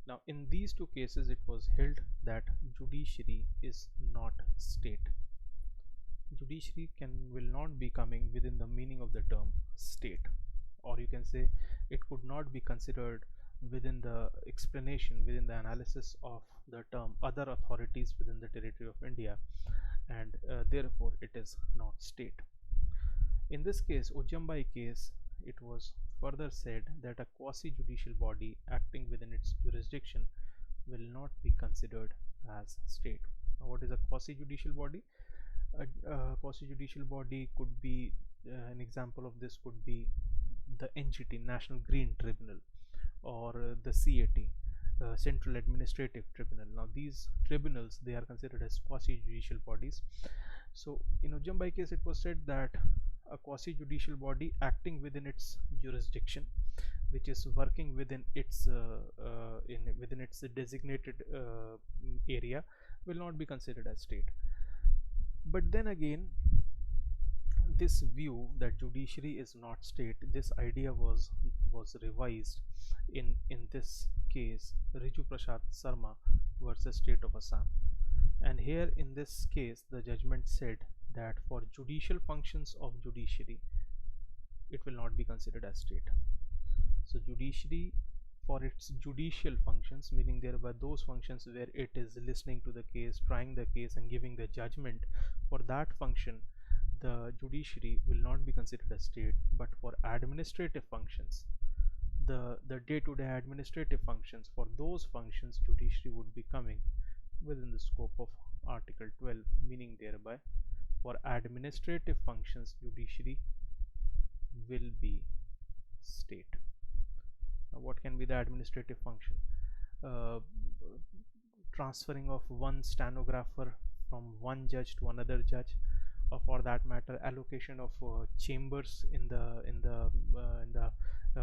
Now, in these two cases, it was held that judiciary is not state. Judiciary will not be coming within the meaning of the term state, or you can say it could not be considered within the explanation, within the analysis of the term other authorities within the territory of India, and therefore it is not state. In this case, Ujjambai case, it was further said that a quasi-judicial body acting within its jurisdiction will not be considered as state. Now, what is a quasi-judicial body? A quasi-judicial body could be, an example of this could be the NGT, National Green Tribunal, or the CAT, Central Administrative Tribunal. Now, these tribunals, they are considered as quasi-judicial bodies. So in Ujjambai case, it was said that a quasi-judicial body acting within its jurisdiction, which is working within its within its designated area, will not be considered as state. But then again, this view that judiciary is not state, this idea was revised in this case, Riju Prasad Sarma versus state of Assam. And here in this case, the judgment said that for judicial functions of judiciary, it will not be considered as state. So judiciary, for its judicial functions, meaning thereby those functions where it is listening to the case, trying the case, and giving the judgment, for that function the judiciary will not be considered as state. But for administrative functions, the day-to-day administrative functions, for those functions judiciary would be coming within the scope of Article 12, meaning thereby for administrative functions judiciary will be state. Now, what can be the administrative function? Transferring of one stenographer from one judge to another judge, or for that matter allocation of chambers in the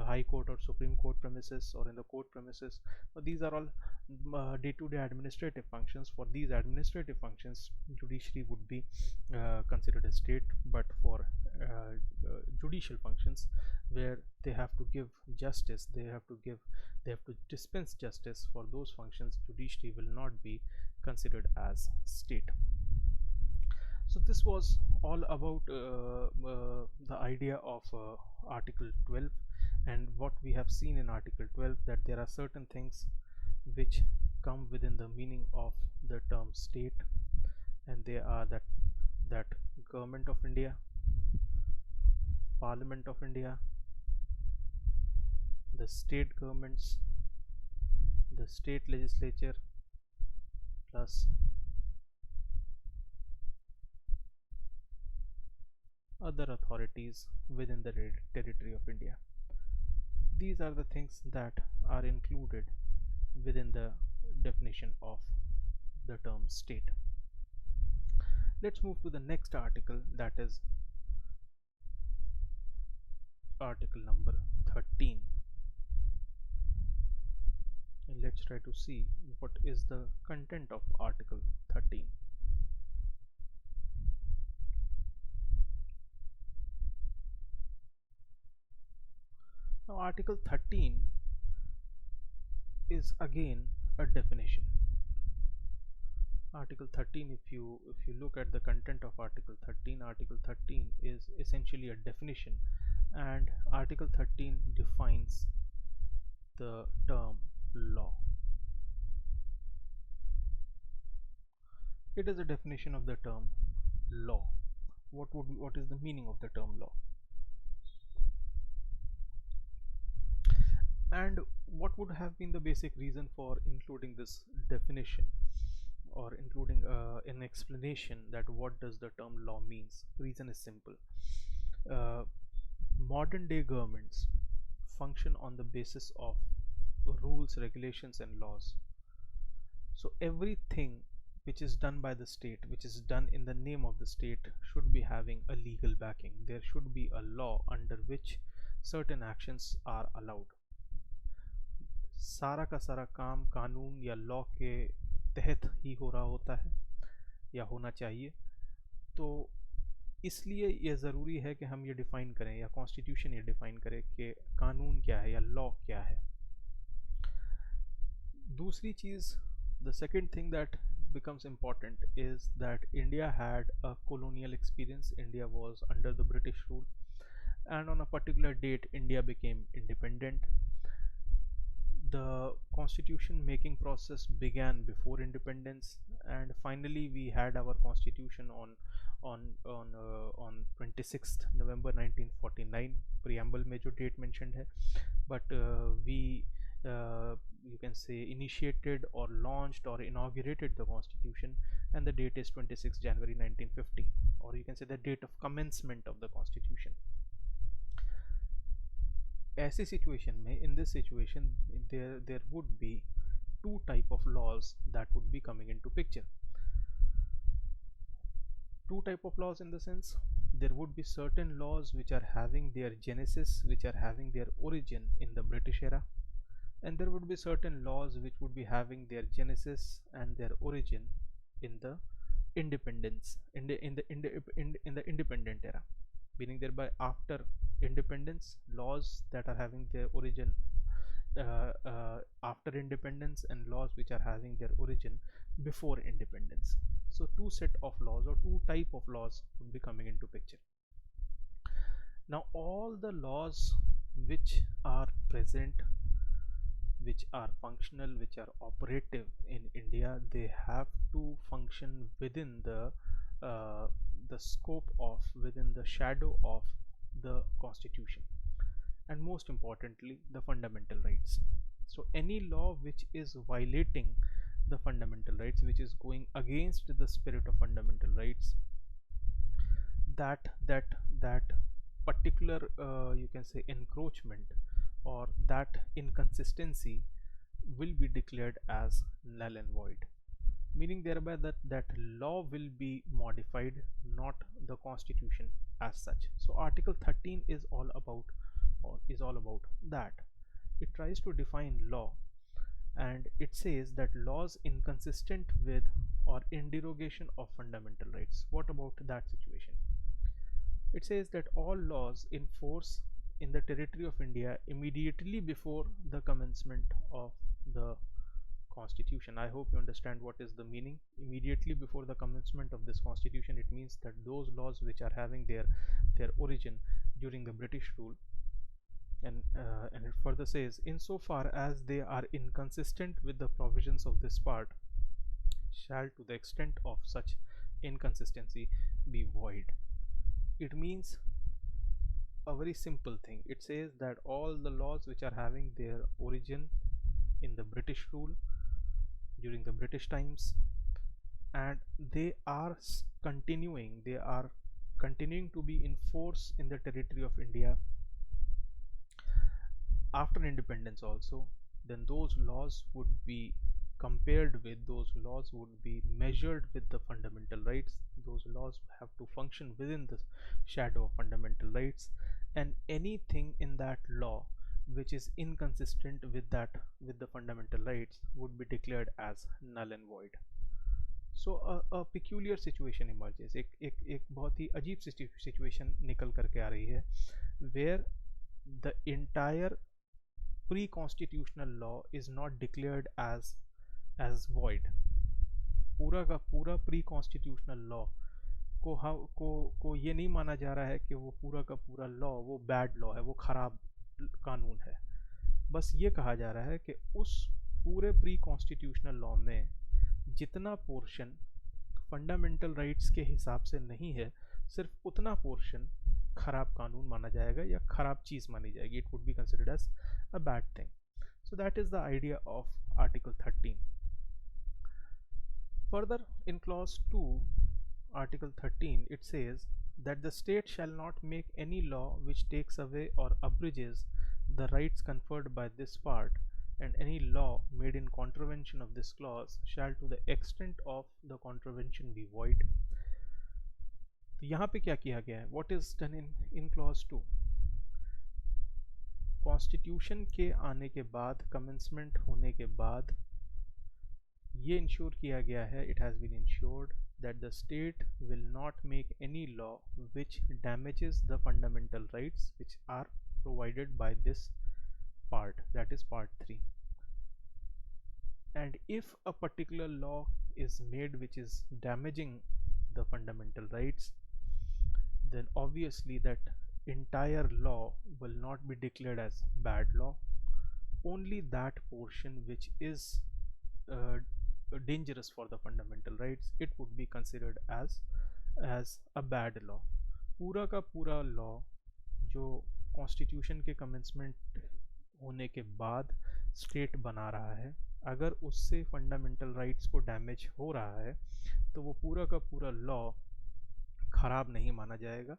High Court or Supreme Court premises, or in the court premises. These are all day-to-day administrative functions. For these administrative functions, judiciary would be considered a state. But for judicial functions, where they have to give justice, they have to dispense justice, for those functions judiciary will not be considered as state. So this was all about the idea of Article 12, and what we have seen in Article 12, that there are certain things which come within the meaning of the term state, and they are that Government of India, Parliament of India, the state governments, the state legislature, plus other authorities within the territory of India. These are the things that are included within the definition of the term state. Let's move to the next article, that is article number 13, and let's try to see what is the content of article 13. Now, Article 13 is again a definition. Article 13, if you look at the content of Article 13, Article 13 is essentially a definition, and Article 13 defines the term law. It is a definition of the term law. What is the meaning of the term law? And what would have been the basic reason for including this definition, or including an explanation that what does the term law means? Reason is simple. Modern day governments function on the basis of rules, regulations and laws. So everything which is done by the state, which is done in the name of the state, should be having a legal backing. There should be a law under which certain actions are allowed. सारा का सारा काम कानून या law के तहत ही हो रहा होता है या होना चाहिए। तो इसलिए यह ज़रूरी है कि हम ये डिफ़ाइन करें, या कॉन्स्टिट्यूशन ये डिफ़ाइन करे कि कानून क्या है या लॉ क्या है। दूसरी चीज़, the second thing that becomes important is that India had a colonial experience. India was under the British rule, and on a particular date India became independent. The constitution making process began before independence, and finally we had our constitution on 26th November 1949. preamble में जो date mentioned है, but we you can say initiated or launched or inaugurated the constitution, and the date is 26 January 1950, or you can say the date of commencement of the constitution. ऐसी situation में, in this situation, there would be two type of laws that would be coming into picture. Two type of laws in the sense, there would be certain laws which are having their genesis, which are having their origin in the British era, and there would be certain laws which would be having their genesis and their origin in the independence, in the independent era, meaning thereby after independence, laws that are having their origin after independence, and laws which are having their origin before independence. So two set of laws or two type of laws would be coming into picture. Now all the laws which are present, which are functional, which are operative in India, they have to function within the scope of, within the shadow of the constitution, and most importantly the fundamental rights. So any law which is violating the fundamental rights, which is going against the spirit of fundamental rights, that particular you can say encroachment or that inconsistency will be declared as null and void, meaning thereby that law will be modified, not the constitution as such. So Article 13 is all about that. It tries to define law, and it says that laws inconsistent with or in derogation of fundamental rights. What about that situation? It says that all laws in force in the territory of India immediately before the commencement of the constitution. I hope you understand what is the meaning. Immediately before the commencement of this constitution, it means that those laws which are having their origin during the British rule, and it further says, insofar as they are inconsistent with the provisions of this part, shall to the extent of such inconsistency be void. It means a very simple thing. It says that all the laws which are having their origin in the British rule during the British times, and they are continuing to be in force in the territory of India after independence also, then those laws would be compared with, those laws would be measured with the fundamental rights. Those laws have to function within the shadow of fundamental rights, and anything in that law which is inconsistent with the fundamental rights would be declared as null and void. So a peculiar situation emerges. एक बहुत ही अजीब situation निकल करके आ रही है, where the entire pre-constitutional law is not declared as void. पूरा का पूरा प्री कॉन्स्टिट्यूशनल लॉ को ये नहीं माना जा रहा है कि वो पूरा का पूरा लॉ वो बैड लॉ है, वो खराब कानून है। बस ये कहा जा रहा है कि उस पूरे प्री कॉन्स्टिट्यूशनल लॉ में जितना पोर्शन फंडामेंटल राइट्स के हिसाब से नहीं है, सिर्फ उतना पोर्शन खराब कानून माना जाएगा या खराब चीज़ मानी जाएगी। It would be considered as a bad thing. So that is the idea of article 13। Further, in clause 2, article 13, it says that the state shall not make any law which takes away or abridges the rights conferred by this part, and any law made in contravention of this clause shall to the extent of the contravention be void. तो यहाँ पे क्या किया गया है? What is done in clause 2? Constitution के आने के बाद, कमेंसमेंट होने के बाद, ये इंश्योर किया गया है, it has been ensured that the state will not make any law which damages the fundamental rights which are provided by this part, that is part 3. And if a particular law is made which is damaging the fundamental rights, then obviously that entire law will not be declared as bad law. Only that portion which is dangerous for the fundamental rights, it would be considered as a bad law. पूरा का पूरा law जो constitution के commencement होने के बाद state बना रहा है, अगर उससे फंडामेंटल राइट्स को डैमेज हो रहा है तो वो पूरा का पूरा लॉ खराब नहीं माना जाएगा।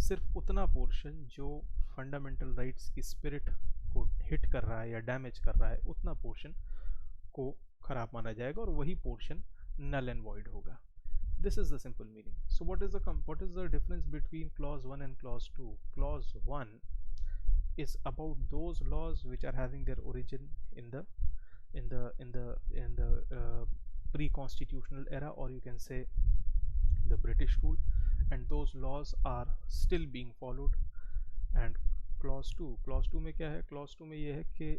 सिर्फ उतना पोर्शन जो फंडामेंटल राइट्स की स्पिरिट को हिट कर रहा है या डैमेज कर रहा है, उतना पोर्शन को खराब माना जाएगा और वही पोर्शन नल एंड वॉइड होगा। This is the simple meaning. So what is the difference between clause 1 and clause 2? Clause 1 is about those laws which are having their origin in the pre-constitutional era, or you can say the British rule, and those laws are still being followed. And clause 2 में क्या है? clause 2 में ये है कि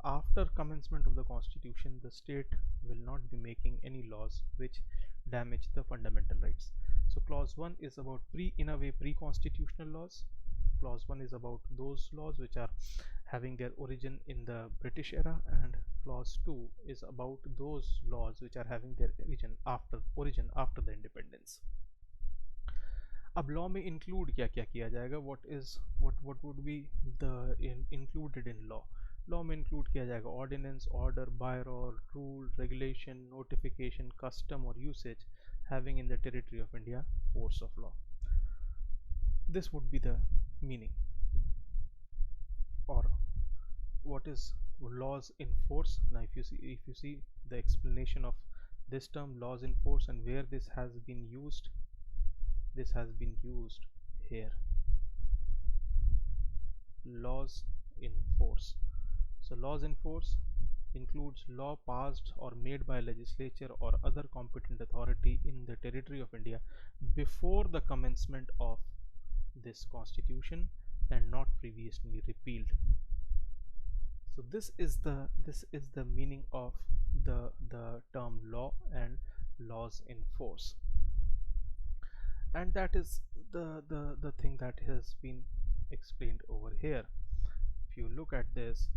after commencement of the constitution, the state will not be making any laws which damage the fundamental rights. So clause 1 is about pre-constitutional laws. Clause 1 is about those laws which are having their origin in the British era, and clause 2 is about those laws which are having their origin after the independence. अब law में include क्या क्या किया जाएगा? what would be the included in law? Law में include किया जाएगा ordinance, order, bylaw, rule, regulation, notification, custom और usage having in the territory of India force of law. This would be the meaning. Or what is laws in force? Now if you see the explanation of this term laws in force and where this has been used here. Laws in force. So laws in force includes law passed or made by legislature or other competent authority in the territory of India before the commencement of this constitution and not previously repealed. So this is the meaning of the term law and laws in force, and that is the thing that has been explained over here. If you look at this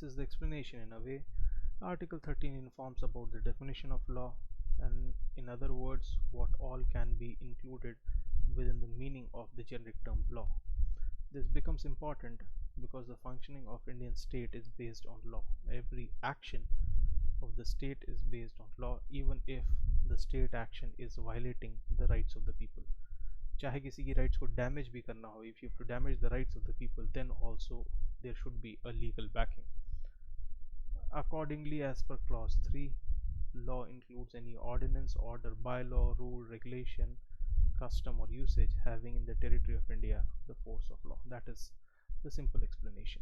is the explanation in a way. Article 13 informs about the definition of law, and in other words, what all can be included within the meaning of the generic term law. This becomes important because the functioning of Indian state is based on law. Every action of the state is based on law, even if the state action is violating the rights of the people. चाहे किसी की rights को damage भी करना हो, if you have to damage the rights of the people, then also there should be a legal backing. Accordingly, as per clause 3, law includes any ordinance, order, bylaw, rule, regulation, custom or usage having in the territory of India the force of law. That is the simple explanation.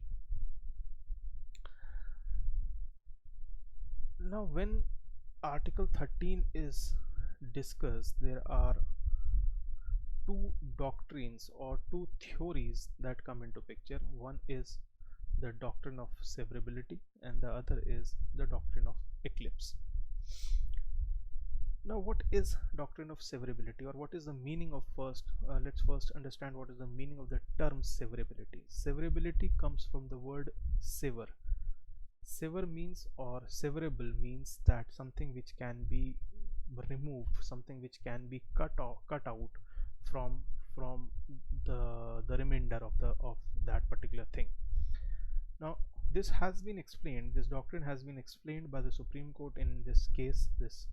Now when Article 13 is discussed, there are two doctrines or two theories that come into picture. One is the doctrine of severability, and the other is the doctrine of eclipse. Now, what is doctrine of severability, or what is the meaning of let's first understand what is the meaning of the term severability. Severability comes from the word sever. Sever means, or severable means, that something which can be removed, something which can be cut out from the remainder of that particular thing. Now, this doctrine has been explained by the Supreme Court in this case, this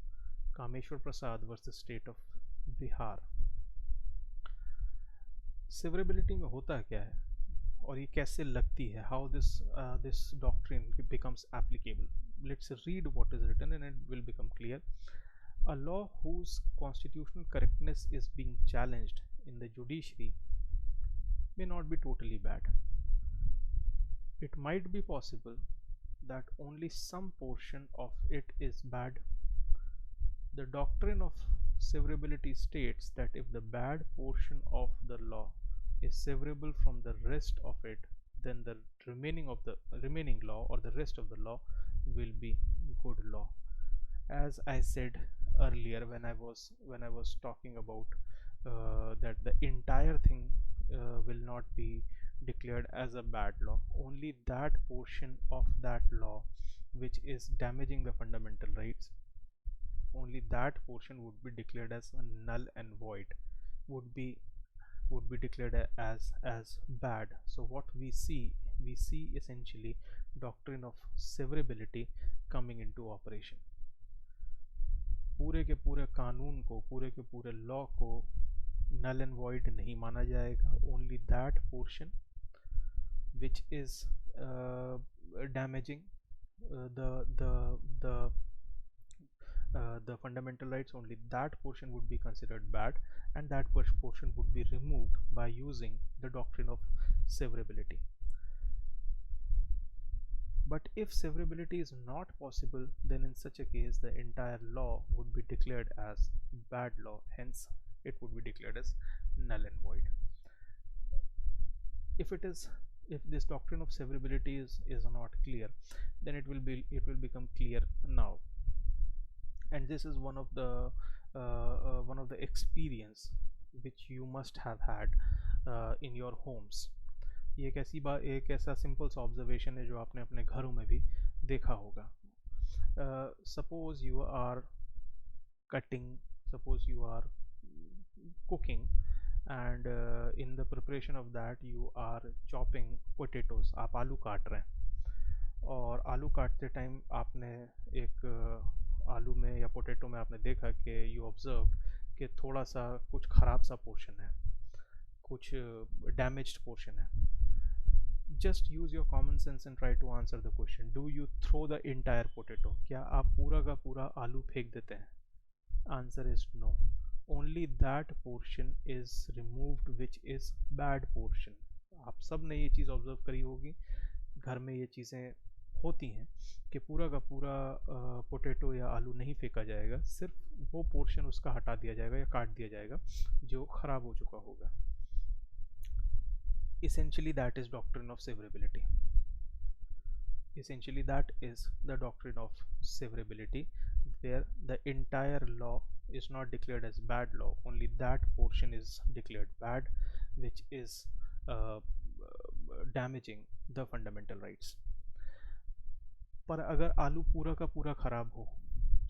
Kameshwar Prasad versus State of Bihar. Severability में होता क्या है और ये कैसे लगती है, how this doctrine becomes applicable. Let's read what is written and it will become clear. A law whose constitutional correctness is being challenged in the judiciary may not be totally bad. It might be possible that only some portion of it is bad. The doctrine of severability states that if the bad portion of the law is severable from the rest of it, then the remaining law, or the rest of the law, will be good law. As I said earlier, when I was talking about that the entire thing will not be declared as a bad law, only that portion of that law which is damaging the fundamental rights, only that portion would be declared as a null and void, would be declared as bad. So what we see essentially doctrine of severability coming into operation. पूरे के पूरे कानून को, पूरे के पूरे law को null and void नहीं माना जाएगा. Only that portion which is damaging the fundamental rights, only that portion would be considered bad, and that portion would be removed by using the doctrine of severability. But if severability is not possible, then in such a case the entire law would be declared as bad law, hence it would be declared as null and void. If this doctrine of severability is not clear, then it will become clear now. And this is one of the experience which you must have had in your homes. ये एक ऐसा simple सा observation है जो आपने अपने घरों में भी देखा होगा. Suppose you are cutting, suppose you are cooking, and in the preparation of that you are chopping potatoes. आप आलू काट रहे हैं और आलू काटते टाइम आपने एक आलू में या पोटैटो में आपने देखा कि यू ऑब्जर्व्ड कि थोड़ा सा कुछ ख़राब सा पोर्शन है, कुछ डैमेज्ड पोर्शन है. Just use your common sense and try to answer the question. Do you throw the entire potato? क्या आप पूरा का पूरा आलू फेंक देते हैं? Answer is no. Only that portion is removed which is bad portion. आप सब ने ये चीज़ ऑब्जर्व करी होगी, घर में ये चीज़ें होती हैं कि पूरा का पूरा पोटैटो या आलू नहीं फेंका जाएगा, सिर्फ वो पोर्शन उसका हटा दिया जाएगा या काट दिया जाएगा जो ख़राब हो चुका होगा. Essentially that is doctrine of severability. Essentially that is the doctrine of severability, where the entire law is not declared as bad law, only that portion is declared bad which is damaging the fundamental rights. पर अगर आलू पूरा का पूरा ख़राब हो,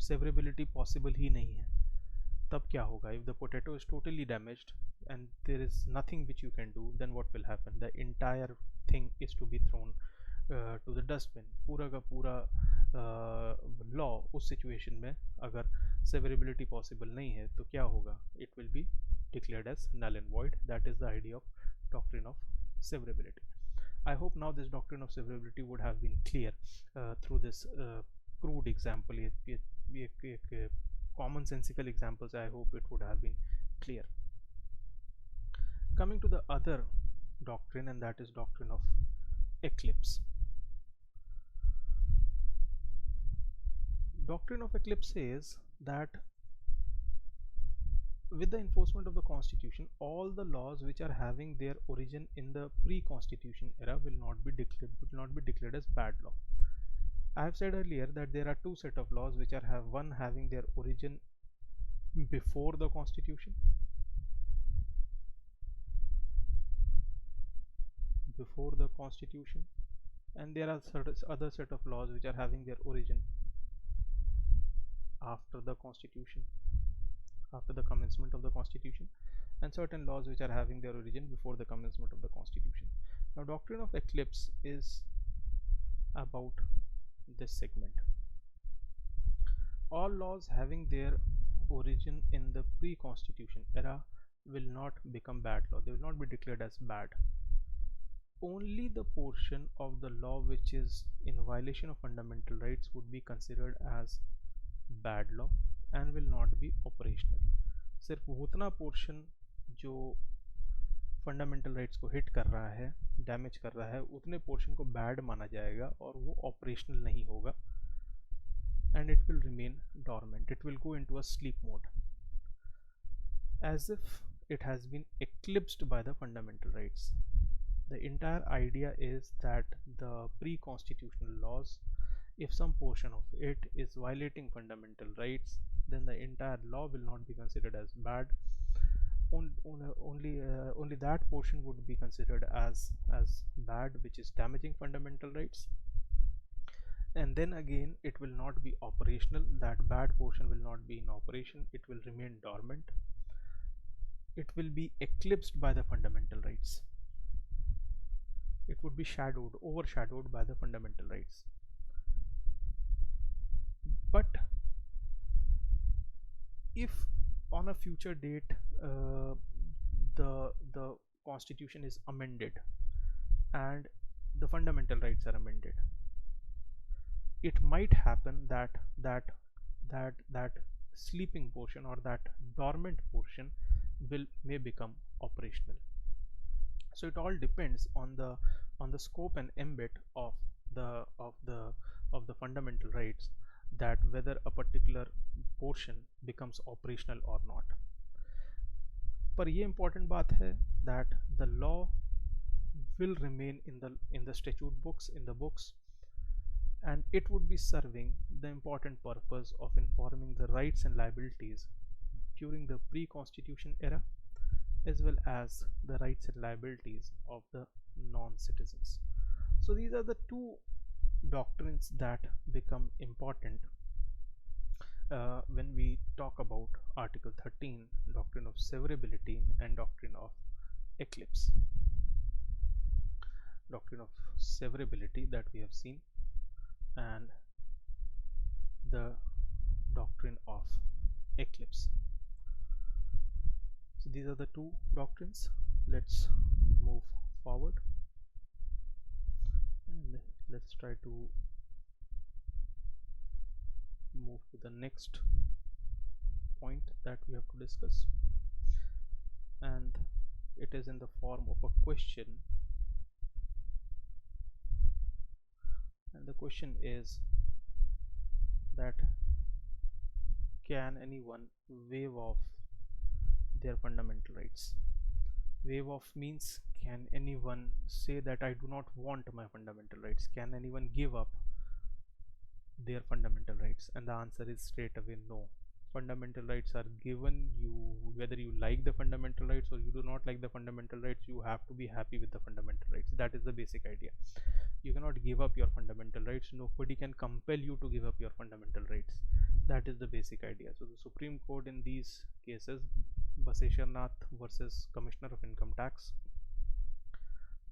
severability possible ही नहीं है, तब क्या होगा? If the potato is totally damaged and there is nothing which you can do, then what will happen? The entire thing is to be thrown to the dustbin. पूरा का पूरा law उस situation में अगर severability possible नहीं है तो क्या होगा? It will be declared as null and void. That is the idea of doctrine of severability. I hope now this doctrine of severability would have been clear through this crude example. एक commonsensical examples. I hope it would have been clear. Coming to the other doctrine, and that is doctrine of eclipse. Doctrine of eclipse says that with the enforcement of the constitution, all the laws which are having their origin in the pre-constitution era will not be declared as bad law. I have said earlier that there are two set of laws which are one having their origin before the constitution, and there are other set of laws which are having their origin after the constitution, after the commencement of the constitution, and certain laws which are having their origin before the commencement of the constitution. Now, doctrine of eclipse is about this segment. All laws having their origin in the pre-constitution era will not become bad law. They will not be declared as bad. Only the portion of the law which is in violation of fundamental rights would be considered as bad law and will not be operational. सिर्फ उतना portion जो fundamental rights को hit कर रहा है, damage कर रहा है, उतने पोर्शन को बैड माना जाएगा और वो ऑपरेशनल नहीं होगा, and it will remain dormant. It will go into a sleep mode as if it has been eclipsed by the fundamental rights. The entire idea is that the pre-constitutional laws, if some portion of it is violating fundamental rights, then the entire law will not be considered as bad. Only that portion would be considered as bad which is damaging fundamental rights, and then again it will not be operational. That bad portion will not be in operation. It will remain dormant. It will be eclipsed by the fundamental rights. It would be overshadowed by the fundamental rights. But if on a future date the constitution is amended and the fundamental rights are amended, it might happen that sleeping portion or that dormant portion may become operational. So it all depends on the scope and ambit of the fundamental rights, that whether a particular portion becomes operational or not. पर ये important बात है that the law will remain in the statute books, in the books, and it would be serving the important purpose of informing the rights and liabilities during the pre-constitution era, as well as the rights and liabilities of the non-citizens. So these are the two doctrines that become important when we talk about Article 13, doctrine of severability, and doctrine of eclipse. Doctrine of severability that we have seen, and the doctrine of eclipse. So these are the two doctrines. Let's move forward and let's try to move to the next point that we have to discuss, and it is in the form of a question, and the question is that can anyone waive off their fundamental rights? Waive off means, can anyone say that I do not want my fundamental rights? Can anyone give up their fundamental rights? And the answer is straight away no. Fundamental rights are given. You, whether you like the fundamental rights or you do not like the fundamental rights, you have to be happy with the fundamental rights. That is the basic idea. You cannot give up your fundamental rights. Nobody can compel you to give up your fundamental rights. That is the basic idea. So the Supreme Court in these cases, Basesharnath versus Commissioner of Income Tax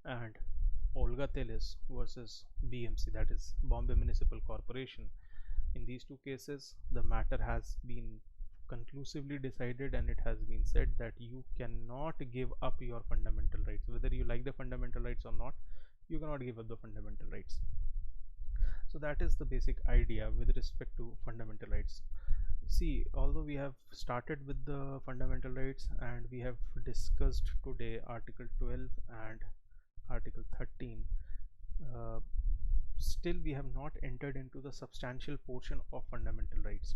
and Olga Teles versus BMC, that is Bombay Municipal Corporation, in these two cases the matter has been conclusively decided, and it has been said that you cannot give up your fundamental rights. Whether you like the fundamental rights or not, you cannot give up the fundamental rights. So that is the basic idea with respect to fundamental rights. See, although we have started with the fundamental rights and we have discussed today Article 12 and Article 13, still we have not entered into the substantial portion of fundamental rights.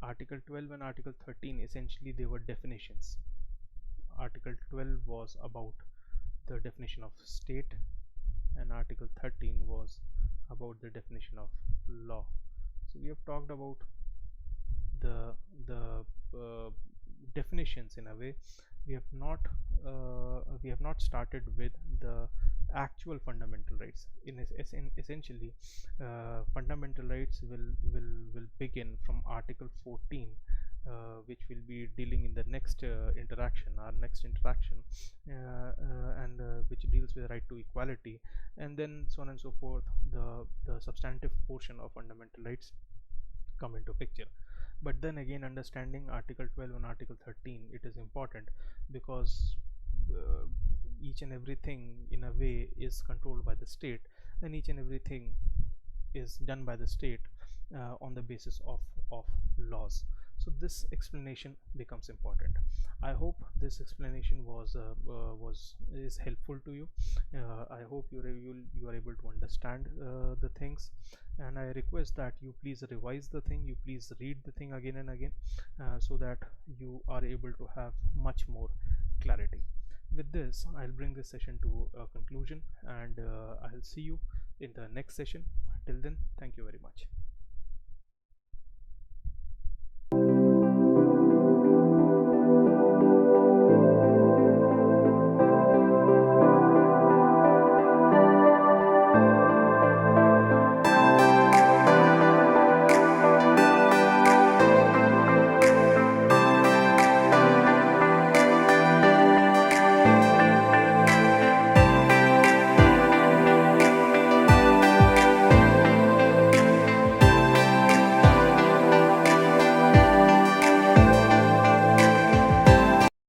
Article 12 and Article 13, essentially they were definitions. Article 12 was about the definition of state, and Article 13 was about the definition of law. So we have talked about the definitions in a way. We have not started with the actual fundamental rights. Essentially, fundamental rights will begin from Article 14, which will be dealing in the next interaction, and which deals with the right to equality, and then so on and so forth. The substantive portion of fundamental rights come into picture. But then again, understanding Article 12 and Article 13, it is important, because uh, each and everything in a way is controlled by the state, and each and everything is done by the state on the basis of laws. So this explanation becomes important. I hope this explanation was is helpful to you. I hope you are able to understand the things, and I request that you please revise the thing, you please read the thing again and again, so that you are able to have much more clarity. With this, I'll bring this session to a conclusion, and I'll see you in the next session. Till then, thank you very much.